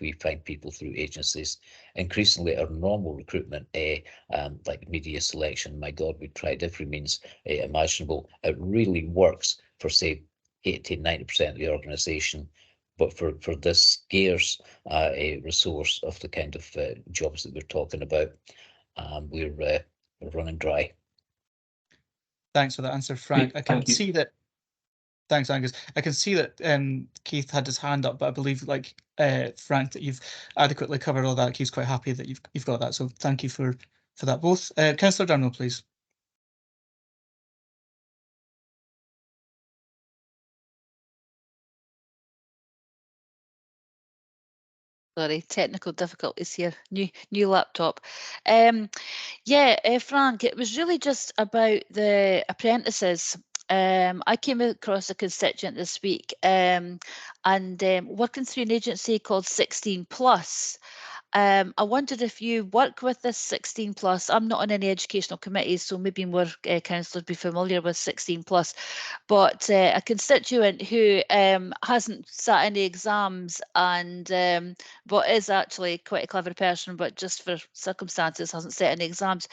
we find people through agencies. Increasingly, our normal recruitment, like media selection, my God, we tried every means imaginable. It really works for say 80-90% of the organisation, but for this scarce a resource of the kind of jobs that we're talking about, we're running dry. Thanks for that answer, Frank. I can Thank you. see that. Thanks, Angus. I can see that Keith had his hand up, but I believe, like Frank, that you've adequately covered all that. Keith's quite happy that you've got that. So thank you for that both. Councillor Durnell, please. Sorry, technical difficulties here. New laptop. Yeah, Frank, it was really just about the apprentices. I came across a constituent this week and working through an agency called 16 Plus. I wondered if you work with this 16 Plus. I'm not on any educational committees, so maybe more councillors be familiar with 16 Plus. But a constituent who hasn't sat any exams and but is actually quite a clever person, but just for circumstances hasn't sat any exams.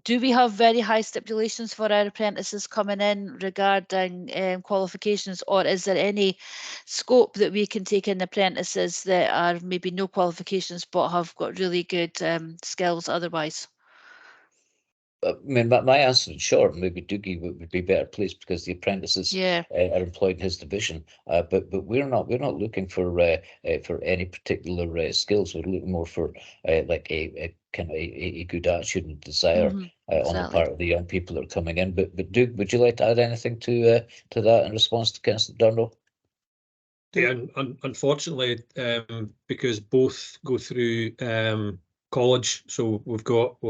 Do we have very high stipulations for our apprentices coming in regarding qualifications, or is there any scope that we can take in apprentices that are maybe no qualifications but have got really good skills otherwise? I mean, my answer in short, maybe Doogie would be better placed because the apprentices are employed in his division. But we're not looking for any particular skills. We're looking more for like a kind of a good attitude and desire on the part of the young people that are coming in. But Doug, would you like to add anything to that in response to Councillor Durnell? Yeah, unfortunately, because both go through college, so we've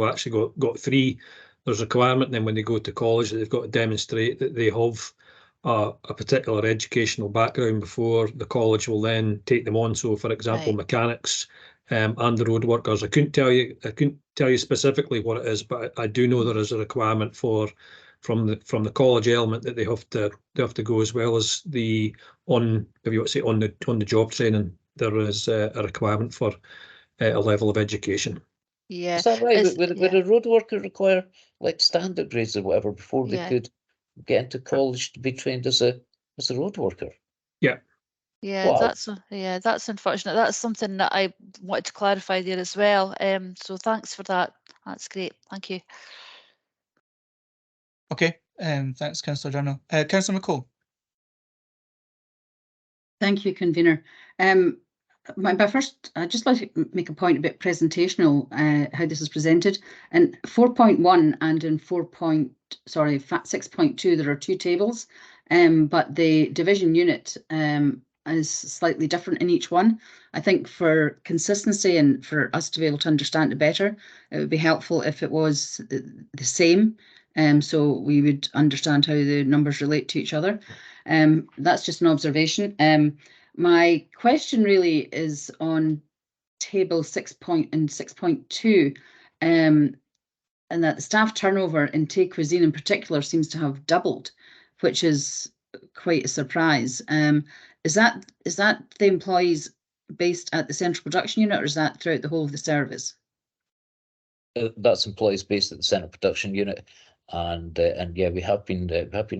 actually got three. There's a requirement, and then when they go to college, they've got to demonstrate that they have a particular educational background before the college will then take them on. So, for example, mechanics and the road workers. I couldn't tell you specifically what it is, but I do know there is a requirement from the college element that they have to go, as well as the on the job training. There is a requirement for a level of education. Yeah, is that right? Would a road worker require like standard grades or whatever before they could get into college to be trained as a road worker? Yeah. Yeah, wow. that's unfortunate. That's something that I wanted to clarify there as well. So thanks for that. That's great. Thank you. Okay. Thanks, Councillor Durnell. Councillor McCall. Thank you, convener. My first, I'd just like to make a point about presentational, how this is presented. In 4.1 and in 6.2, there are two tables, but the division unit is slightly different in each one. I think for consistency and for us to be able to understand it better, it would be helpful if it was the same, so we would understand how the numbers relate to each other. That's just an observation. My question really is on table 6.2, and that the staff turnover in Tay Cuisine in particular seems to have doubled, which is quite a surprise. Is that the employees based at the central production unit, or is that throughout the whole of the service? That's employees based at the central production unit. And yeah, we have been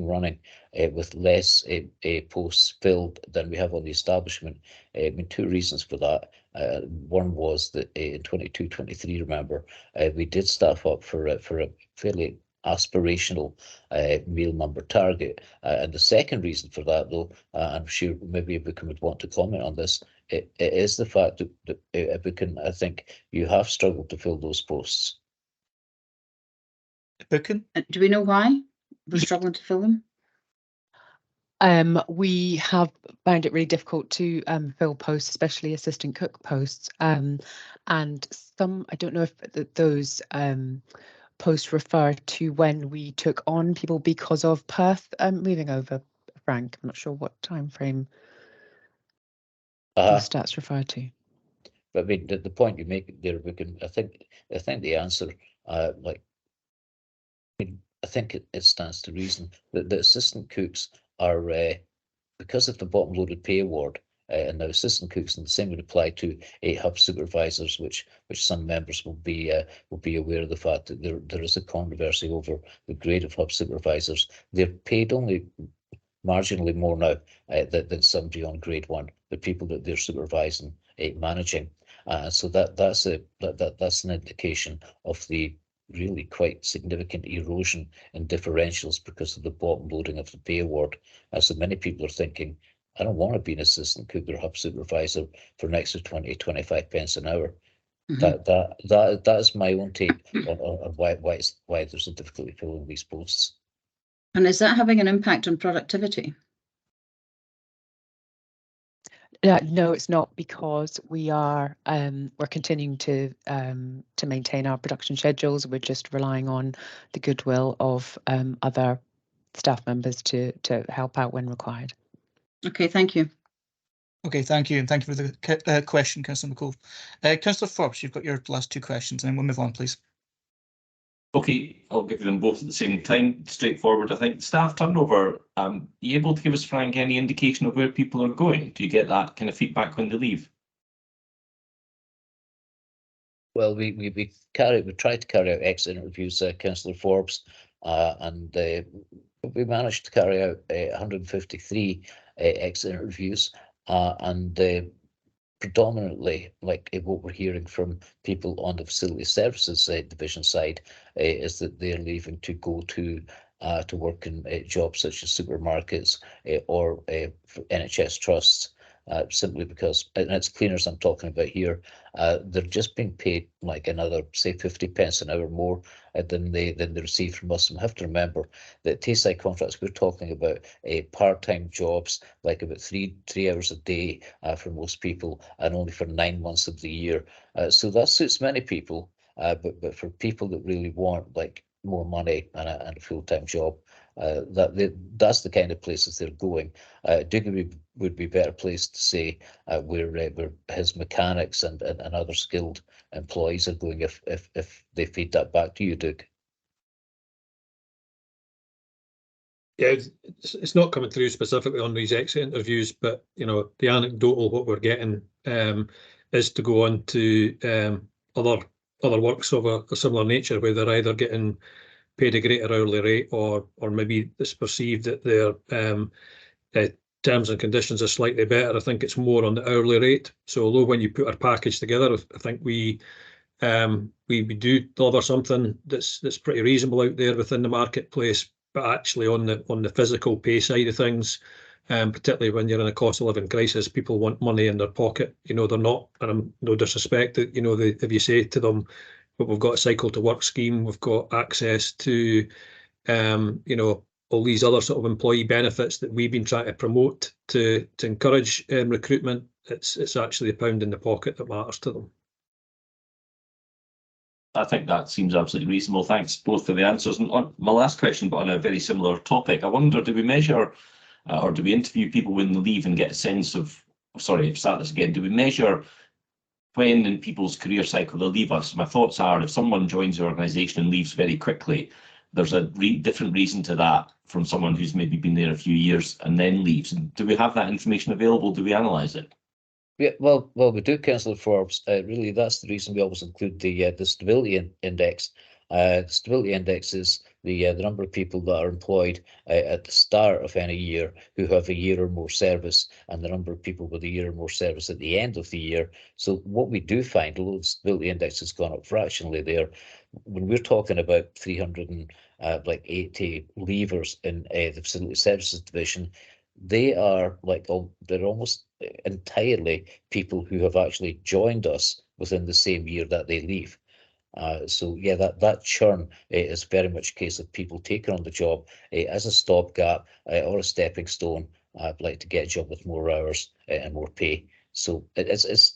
running with less posts filled than we have on the establishment. I mean, two reasons for that. One was that in 22-23, remember, we did staff up for a fairly aspirational meal number target. And the second reason for that, though, I'm sure maybe Ibukan would want to comment on this, it is the fact that Ibukan, I think you have struggled to fill those posts. Ibukan? Do we know why we're struggling to fill them? We have found it really difficult to fill posts, especially assistant cook posts. And some, I don't know if those posts refer to when we took on people because of Perth moving over. Frank, I'm not sure what time frame those stats refer to. But I mean, the point you make there, I think the answer, I think it stands to reason that the assistant cooks are, because of the bottom loaded pay award, and now assistant cooks, and the same would apply to hub supervisors, which some members will be aware of the fact that there is a controversy over the grade of hub supervisors. They're paid only marginally more now than somebody on grade 1, the people that they're supervising, managing. So that's an indication of the really quite significant erosion in differentials because of the bottom loading of the pay award. So many people are thinking, I don't want to be an assistant cook or hub supervisor for an extra 20-25 pence an hour. That is my own take on why there's a difficulty filling these posts. And is that having an impact on productivity? No, it's not, because we're continuing to maintain our production schedules. We're just relying on the goodwill of other staff members to help out when required. Okay, thank you. Okay, thank you, and thank you for the question, Councillor McCall. Councillor Forbes, you've got your last 2 questions, and then we'll move on, please. Okay, I'll give you them both at the same time. Straightforward, I think. Staff turnover, are you able to give us, Frank, any indication of where people are going? Do you get that kind of feedback when they leave? Well, we try to carry out exit interviews, Councillor Forbes, and we managed to carry out 153 exit interviews, and predominantly, like what we're hearing from people on the facility services division side, is that they're leaving to go to work in jobs such as supermarkets or NHS trusts. Simply because, and it's cleaners I'm talking about here, they're just being paid like another, say, 50 pence an hour more than they receive from us. And we have to remember that Tayside contracts, we're talking about part-time jobs, like about three hours a day for most people, and only for 9 months of the year. So that suits many people, but for people that really want like more money and a full-time job, that's the kind of places they're going. Dougie would be better placed to say where his mechanics and other skilled employees are going if they feed that back to you, Doug. Yeah, it's not coming through specifically on these exit interviews, but you know, the anecdotal what we're getting is to go on to other works of a similar nature, where they're either getting paid a greater hourly rate, or maybe it's perceived that their terms and conditions are slightly better. I think it's more on the hourly rate. So although when you put our package together, I think we do deliver something that's pretty reasonable out there within the marketplace, but actually on the physical pay side of things, particularly when you're in a cost of living crisis, people want money in their pocket. You know, they're not, and I'm no disrespect that, you know, if you say to them, but we've got a cycle to work scheme, we've got access to, you know, all these other sort of employee benefits that we've been trying to promote to encourage recruitment, it's actually a pound in the pocket that matters to them. I think that seems absolutely reasonable. Thanks both for the answers. And on my last question, but on a very similar topic, I wonder, do we measure or do we interview people when they leave and get a sense of, sorry, start this again, do we measure when in people's career cycle they leave us? My thoughts are, if someone joins the organisation and leaves very quickly, there's a different reason to that from someone who's maybe been there a few years and then leaves. And do we have that information available? Do we analyse it? Yeah, well, we do, Councillor Forbes. Really, that's the reason we always include the stability index. The stability index is the number of people that are employed at the start of any year who have a year or more service, and the number of people with a year or more service at the end of the year. So what we do find, although the stability index has gone up fractionally there, when we're talking about 380 leavers in the facility services division, they are like, they're almost entirely people who have actually joined us within the same year that they leave. So yeah, that churn is very much a case of people taking on the job as a stopgap or a stepping stone, like to get a job with more hours and more pay. So it's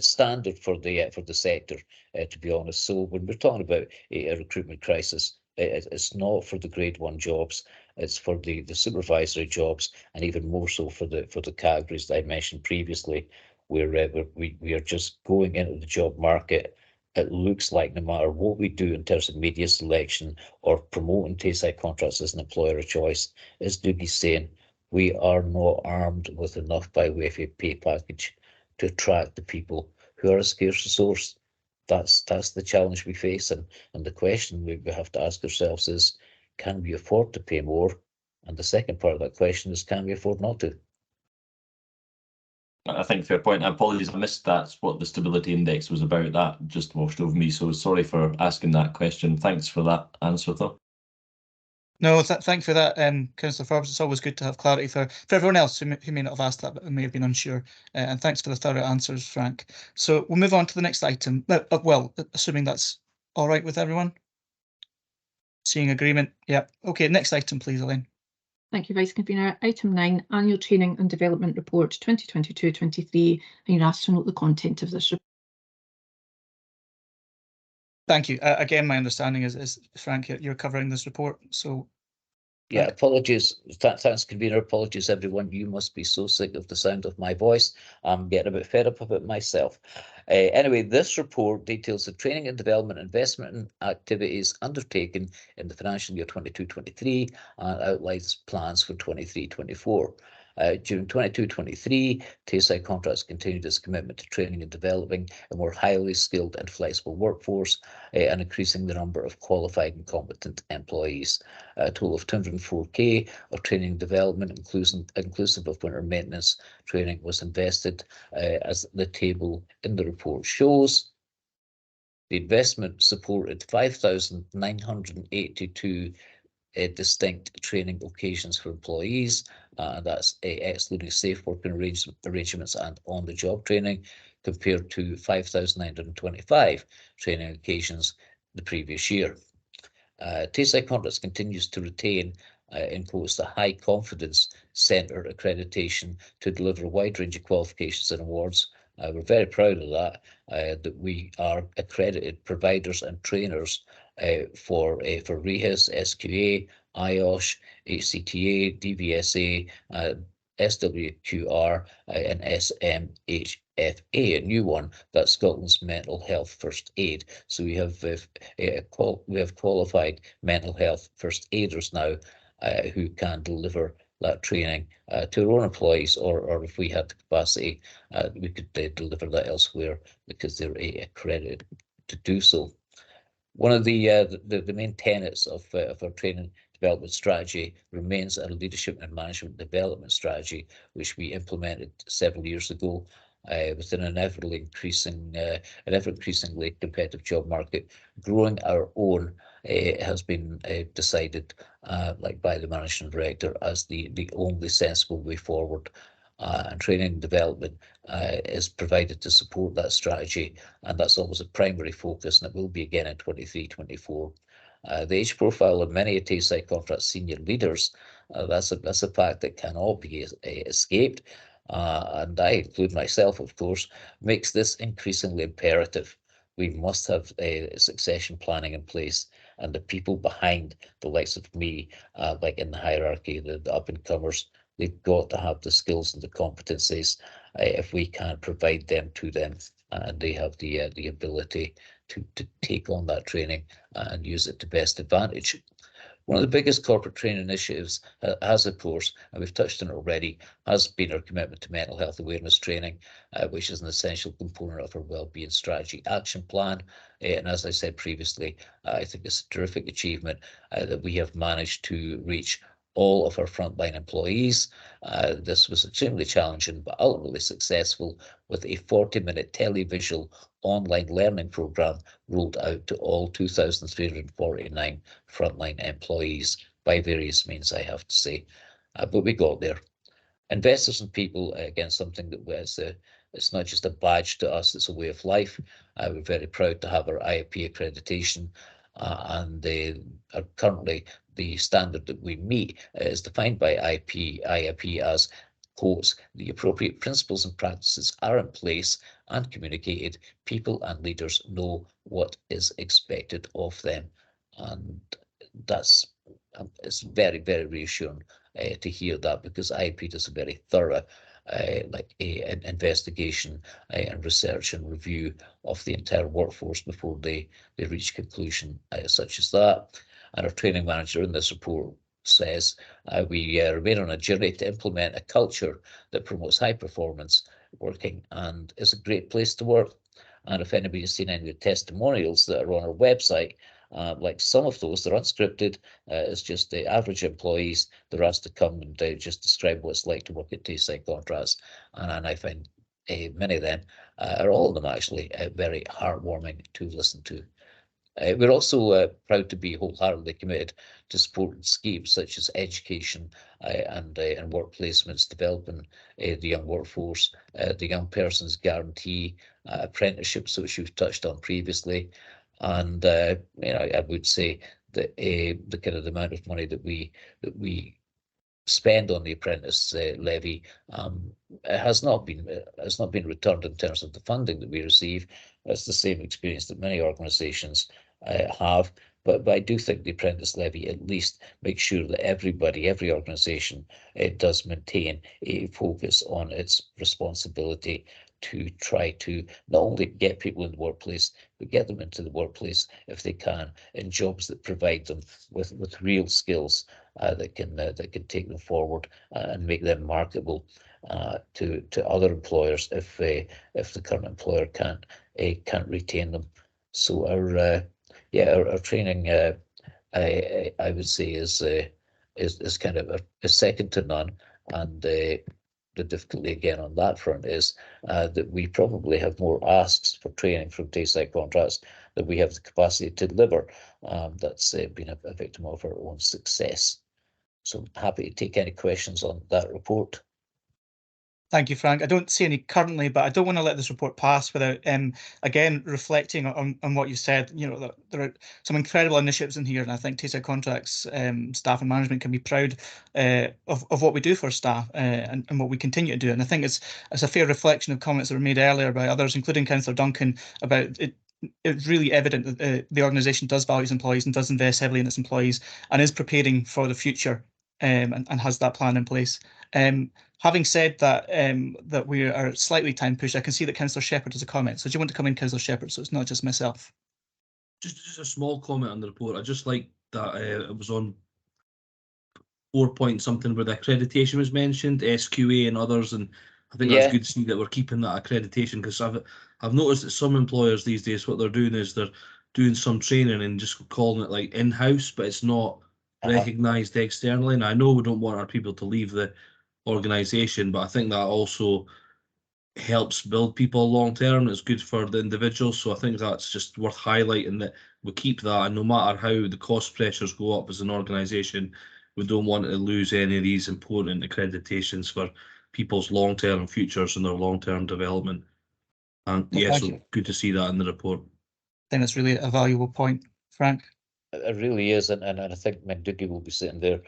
standard for the sector, to be honest. So when we're talking about a recruitment crisis, it's not for the grade 1 jobs. It's for the supervisory jobs, and even more so for the categories that I mentioned previously. we are just going into the job market. It looks like no matter what we do in terms of media selection or promoting Tayside contracts as an employer of choice, as Doogie's saying, we are not armed with enough by way of a pay package to attract the people who are a scarce resource. That's the challenge we face, and the question we have to ask ourselves is, can we afford to pay more? And the second part of that question is, can we afford not to? I think fair point. Apologies, I missed that's what the stability index was about. That just washed over me, so sorry for asking that question. Thanks for that answer, though. No, thank for that, Councillor Forbes. It's always good to have clarity for everyone else who may not have asked that, but who may have been unsure. And thanks for the thorough answers, Frank. So we'll move on to the next item. Well, assuming that's all right with everyone. Seeing agreement. Yeah. Okay, next item, please, Elaine. Thank you, Vice Convener. Item 9, Annual Training and Development Report 2022-23, and you're asked to note the content of this report. Thank you. Again, my understanding is Frank, you're covering this report, so. Yeah, apologies. Thanks, Convener. Apologies, everyone. You must be so sick of the sound of my voice. I'm getting a bit fed up of it myself. Anyway, this report details the training and development investment activities undertaken in the financial year 22-23 and outlines plans for 23-24. During 22-23, Tayside Contracts continued its commitment to training and developing a more highly skilled and flexible workforce and increasing the number of qualified and competent employees. A total of 204k of training and development, inclusive of winter maintenance training, was invested, as the table in the report shows. The investment supported 5,982 distinct training occasions for employees, that's excluding safe working arrangements and on-the-job training, compared to 5,925 training occasions the previous year. Tayside Contracts continues to retain, in quotes, the high confidence centre accreditation to deliver a wide range of qualifications and awards. We're very proud of that, that we are accredited providers and trainers for REHIS, SQA, IOSH, HCTA, DVSA, SWQR, and SMHFA, a new one, that's Scotland's Mental Health First Aid. So we have qualified mental health first aiders now who can deliver that training to our own employees, or if we had the capacity, we could deliver that elsewhere because they're accredited to do so. One of the main tenets of our training development strategy remains a leadership and management development strategy, which we implemented several years ago within an ever-increasingly competitive job market. Growing our own has been decided, like by the managing director, as the only sensible way forward. And training and development is provided to support that strategy, and that's always a primary focus, and it will be again in 23-24. The age profile of many Tayside Contracts senior leaders, that's a fact that cannot be escaped, and I include myself, of course, makes this increasingly imperative. We must have succession planning in place, and the people behind the likes of me, like in the hierarchy, the up-and-comers, they've got to have the skills and the competencies if we can provide them to them, and they have the ability to take on that training and use it to best advantage. One of the biggest corporate training initiatives has, of course, and we've touched on it already, has been our commitment to mental health awareness training, which is an essential component of our wellbeing strategy action plan. And as I said previously, I think it's a terrific achievement that we have managed to reach all of our frontline employees. This was extremely challenging, but ultimately successful, with a 40-minute televisual online learning programme rolled out to all 2,349 frontline employees by various means, I have to say. But we got there. Investors in people, again, something that was it's not just a badge to us, it's a way of life. We're very proud to have our IAP accreditation, and they are currently the standard that we meet is defined by IAP as, quotes, the appropriate principles and practices are in place and communicated. People and leaders know what is expected of them. And that's it's very, very reassuring to hear that, because IAP does a very thorough an investigation and research and review of the entire workforce before they reach conclusion such as that. And our training manager in this report says we remain on a journey to implement a culture that promotes high performance working and is a great place to work. And if anybody's seen any of the testimonials that are on our website, like some of those, they're unscripted. It's just the average employees. They're asked to come and just describe what it's like to work at Tayside Contracts. And I find many of them, or all of them actually, very heartwarming to listen to. We're also proud to be wholeheartedly committed to supporting schemes such as education and work placements, developing the young workforce, the young person's guarantee, apprenticeships, which you've touched on previously. And I would say that the kind of the amount of money that we spend on the apprentice levy has not been returned in terms of the funding that we receive. That's the same experience that many organisations have. But I do think the apprentice levy at least makes sure that every organisation does maintain a focus on its responsibility to try to not only get people in the workplace, but get them into the workplace if they can in jobs that provide them with real skills that can take them forward and make them marketable to other employers if the current employer can't retain them. So our training I would say is kind of a second to none, and the difficulty again on that front is that we probably have more asks for training from Tayside Contracts than we have the capacity to deliver. That's been a victim of our own success. So I'm happy to take any questions on that report. Thank you, Frank. I don't see any currently, but I don't want to let this report pass without, again, reflecting on what you said. You know, there are some incredible initiatives in here, and I think Tayside Contracts staff and management can be proud of what we do for staff and what we continue to do. And I think it's a fair reflection of comments that were made earlier by others, including Councillor Duncan, about it. It's really evident that the organisation does value its employees and does invest heavily in its employees and is preparing for the future and has that plan in place. Having said that, that we are slightly time pushed, I can see that Councillor Shepherd has a comment. So do you want to come in, Councillor Shepherd, so it's not just myself? Just a small comment on the report. I just like that it was on 4 point something where the accreditation was mentioned, SQA and others, and I think that's good to see that we're keeping that accreditation, because I've noticed that some employers these days, what they're doing is they're doing some training and just calling it like in-house, but it's not recognised externally. And I know we don't want our people to leave the organisation, but I think that also helps build people long term. It's good for the individuals, so I think that's just worth highlighting, that we keep that, and no matter how the cost pressures go up as an organisation, we don't want to lose any of these important accreditations for people's long-term futures and their long-term development. And so good to see that in the report. I think that's really a valuable point, Frank. It really is, and I think Mendugi will be sitting there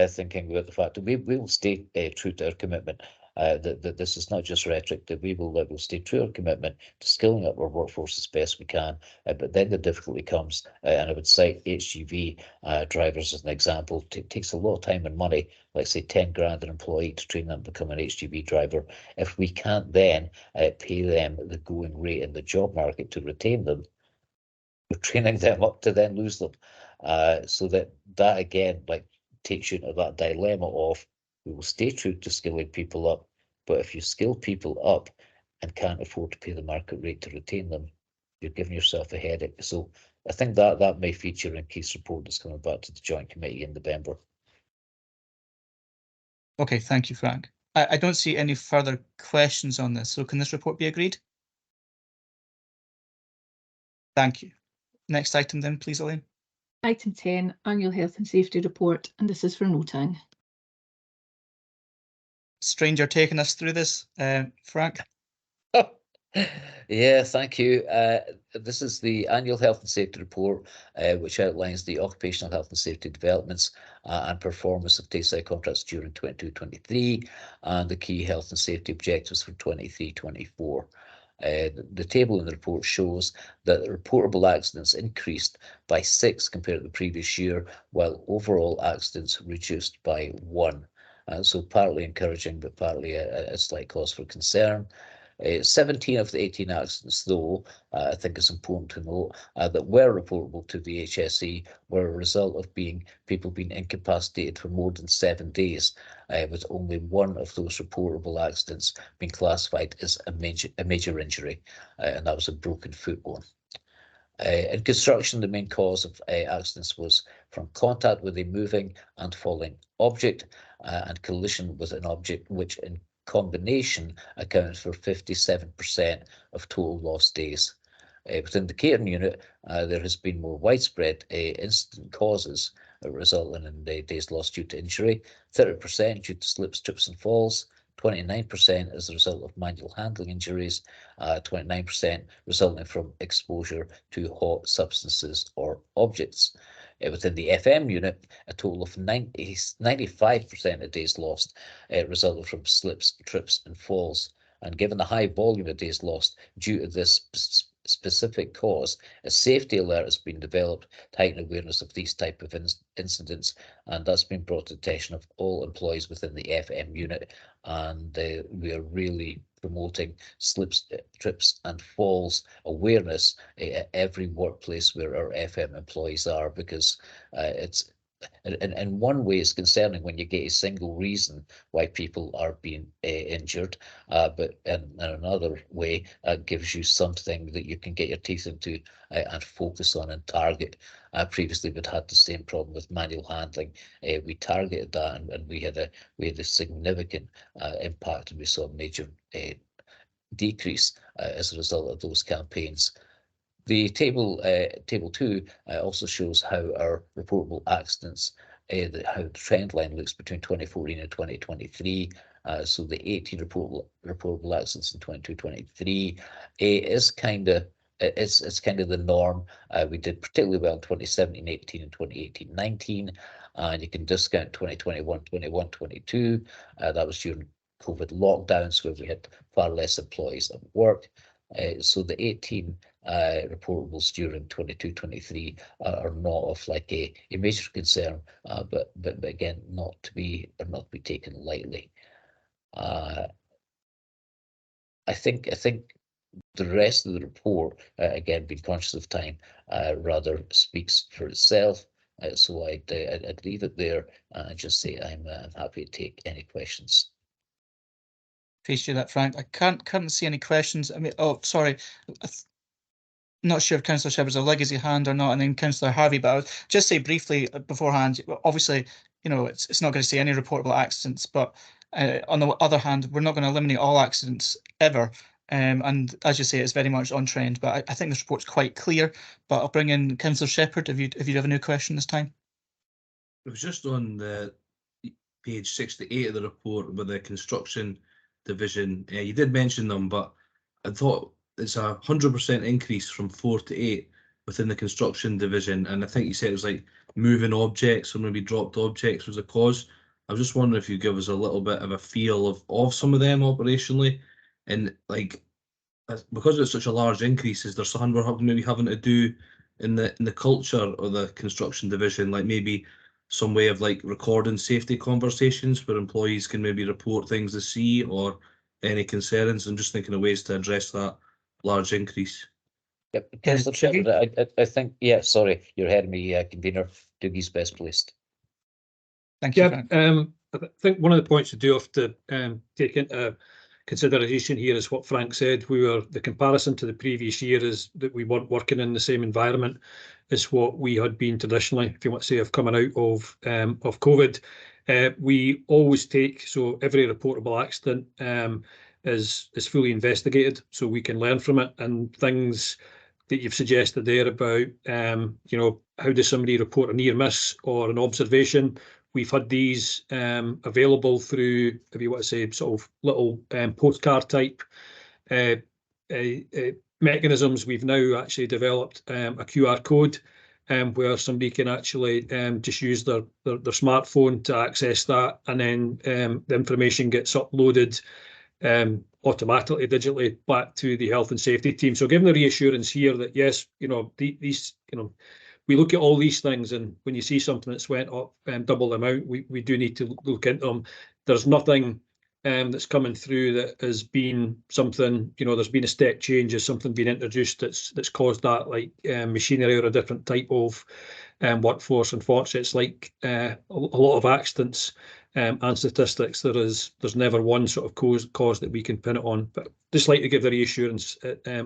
thinking about the fact that we will stay true to our commitment, that this is not just rhetoric, that we will stay true to our commitment to skilling up our workforce as best we can. But then the difficulty comes, and I would cite HGV drivers as an example. It takes a lot of time and money, like say 10 grand an employee to train them to become an HGV driver. If we can't then pay them the going rate in the job market to retain them, we're training them up to then lose them. So that again, like, takes you into that dilemma of, we will stay true to skilling people up, but if you skill people up and can't afford to pay the market rate to retain them, you're giving yourself a headache. So I think that may feature in Keith's report that's coming back to the Joint Committee in November. Okay, thank you, Frank. I don't see any further questions on this, so can this report be agreed? Thank you. Next item then, please, Elaine. Item 10, Annual Health and Safety Report, and this is for Notang. Stranger taking us through this, Frank. Yeah, thank you. This is the Annual Health and Safety Report, which outlines the occupational health and safety developments and performance of Tayside Contracts during 22-23 and the key health and safety objectives for 23-24. The table in the report shows that reportable accidents increased by 6 compared to the previous year, while overall accidents reduced by 1. So partly encouraging, but partly a slight cause for concern. 17 of the 18 accidents, though, I think it's important to note, that were reportable to the HSE were a result of people being incapacitated for more than 7 days, with only 1 of those reportable accidents being classified as a major injury, and that was a broken foot one. In construction, the main cause of accidents was from contact with a moving and falling object and collision with an object which in combination accounts for 57% of total lost days. Within the catering unit, there has been more widespread incident causes resulting in days lost due to injury, 30% due to slips, trips and falls, 29% as a result of manual handling injuries, 29% resulting from exposure to hot substances or objects. Within the FM unit, a total of 95% of days lost resulted from slips, trips and falls. And given the high volume of days lost due to this specific cause, a safety alert has been developed to heighten awareness of these type of incidents, and that's been brought to the attention of all employees within the FM unit, and we are really promoting slips, trips and falls awareness at every workplace where our FM employees are, because it's in one way it's concerning when you get a single reason why people are being injured, but in another way it gives you something that you can get your teeth into and focus on and target. Previously we'd had the same problem with manual handling. We targeted that and we had a significant impact, and we saw a major decrease as a result of those campaigns. The table 2 also shows how our reportable accidents, how the trend line looks between 2014 and 2023. So the 18 reportable accidents in 2023 is kind of it's kind of the norm. We did particularly well in 2017-18 and 2018-19, and you can discount 2021-22. That was during COVID lockdowns where we had far less employees at work. So the 18 reportables during 22-23 are not of like a major concern, but again not to be taken lightly. I think the rest of the report, again being conscious of time, rather speaks for itself. So I'd leave it there and just say I'm happy to take any questions. Appreciate that, Frank. I can't see any questions. I mean, oh, sorry. Not sure if Councillor Shepherd's a legacy hand or not, and then Councillor Harvey, but I'll just say briefly beforehand, obviously, you know, it's not going to say any reportable accidents, but on the other hand, we're not going to eliminate all accidents ever. And as you say, it's very much on trend, but I think this report's quite clear. But I'll bring in Councillor Shepherd if you have a new question this time. It was just on the page 68 of the report with the construction division. You did mention them, but I thought it's 100% increase from 4 to 8 within the construction division, and I think you said it was like moving objects or maybe dropped objects was a cause. I was just wondering if you give us a little bit of a feel of some of them operationally, and like because it's such a large increase, is there something we're maybe having to do in the culture of the construction division, like maybe some way of like recording safety conversations where employees can maybe report things they see or any concerns? I'm just thinking of ways to address that large increase. Yep, Councillor Shepherd, I think, yeah, sorry, you're ahead of me, convener. Dougie's best placed. Thank you. Yeah, I think one of the points to do have to take into consideration here is what Frank said. The comparison to the previous year is that we weren't working in the same environment as what we had been traditionally, if you want to say, of coming out of COVID. We always take, so every reportable accident is fully investigated, so we can learn from it, and things that you've suggested there about, you know, how does somebody report a near miss or an observation? We've had these available through, if you want to say, sort of little postcard type mechanisms. We've now actually developed a QR code where somebody can actually just use their smartphone to access that, and then the information gets uploaded automatically digitally back to the health and safety team. So giving the reassurance here that yes, these, we look at all these things, and when you see something that's went up double the amount, we do need to look into them. There's nothing that's coming through that has been something, there's been a step change, has something been introduced that's caused that, like machinery or a different type of workforce. Unfortunately, it's like a lot of accidents and statistics. There's never one sort of cause that we can pin it on. But just like to give the reassurance,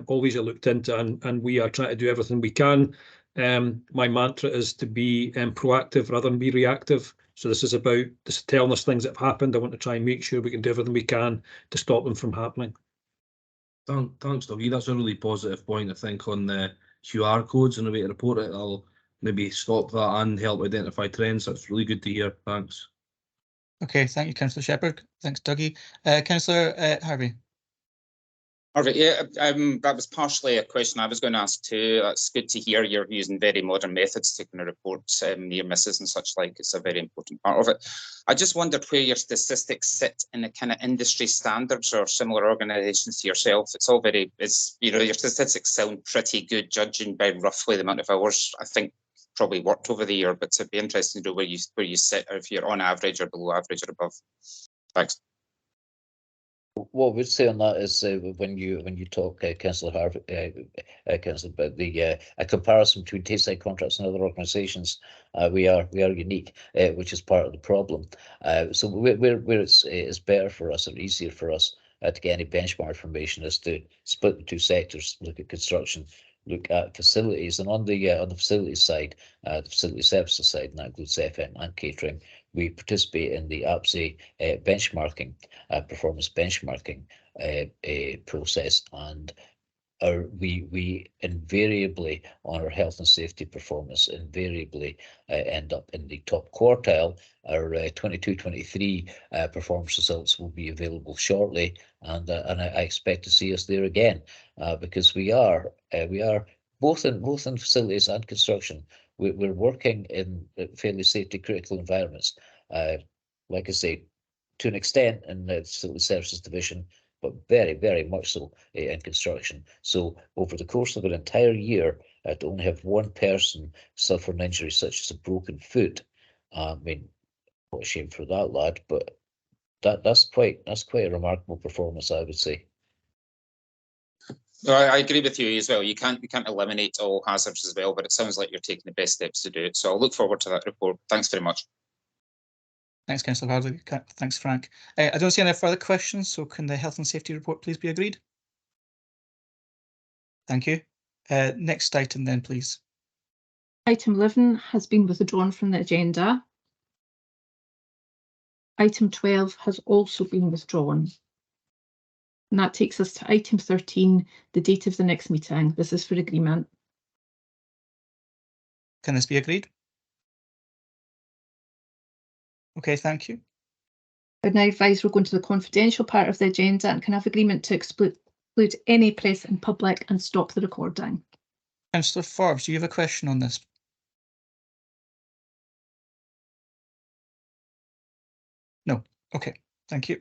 all these are looked into, and we are trying to do everything we can. My mantra is to be proactive rather than be reactive. So this is about just telling us things that have happened. I want to try and make sure we can do everything we can to stop them from happening. Thanks, Dougie. That's a really positive point, I think, on the QR codes and the way to report it. I'll maybe stop that and help identify trends. That's really good to hear. Thanks. Okay, thank you, Councillor Shepherd. Thanks, Dougie. Councillor Harvey. All right, yeah, that was partially a question I was going to ask too. That's good to hear you're using very modern methods to kind of report near misses and such like. It's a very important part of it. I just wondered where your statistics sit in the kind of industry standards or similar organisations to yourself. It's all very, your statistics sound pretty good, judging by roughly the amount of hours I think probably worked over the year. But it'd be interesting to know where you sit, or if you're on average or below average or above. Thanks. What I would say on that is when you talk, Councillor Harvey, Councillor, about the a comparison between Tayside contracts and other organisations, we are unique, which is part of the problem. So where it's better for us and easier for us to get any benchmark information is to split the two sectors, look at construction, look at facilities, and on the facilities side, the facility services side, and that includes FM and catering, we participate in the APSI benchmarking, performance benchmarking process, and we invariably on our health and safety performance invariably end up in the top quartile. Our 22-23 performance results will be available shortly, and I expect to see us there again, because we are both in facilities and construction. We're working in fairly safety critical environments, like I say, to an extent in the facility services division, but very, very much so in construction. So over the course of an entire year, to only have one person suffer an injury such as a broken foot, I mean, what a shame for that lad, but that's quite a remarkable performance, I would say. No, I agree with you as well. We can't eliminate all hazards as well, but it sounds like you're taking the best steps to do it. So I'll look forward to that report. Thanks very much. Thanks, Councillor Harvey. Thanks, Frank. I don't see any further questions, so can the health and safety report please be agreed? Thank you. Next item then, please. Item 11 has been withdrawn from the agenda. Item 12 has also been withdrawn. And that takes us to item 13, the date of the next meeting. This is for agreement. Can this be agreed? Okay, thank you. I now advise we're going to the confidential part of the agenda and can have agreement to exclude any press in public and stop the recording. Councillor Forbes, do you have a question on this? No. Okay, thank you.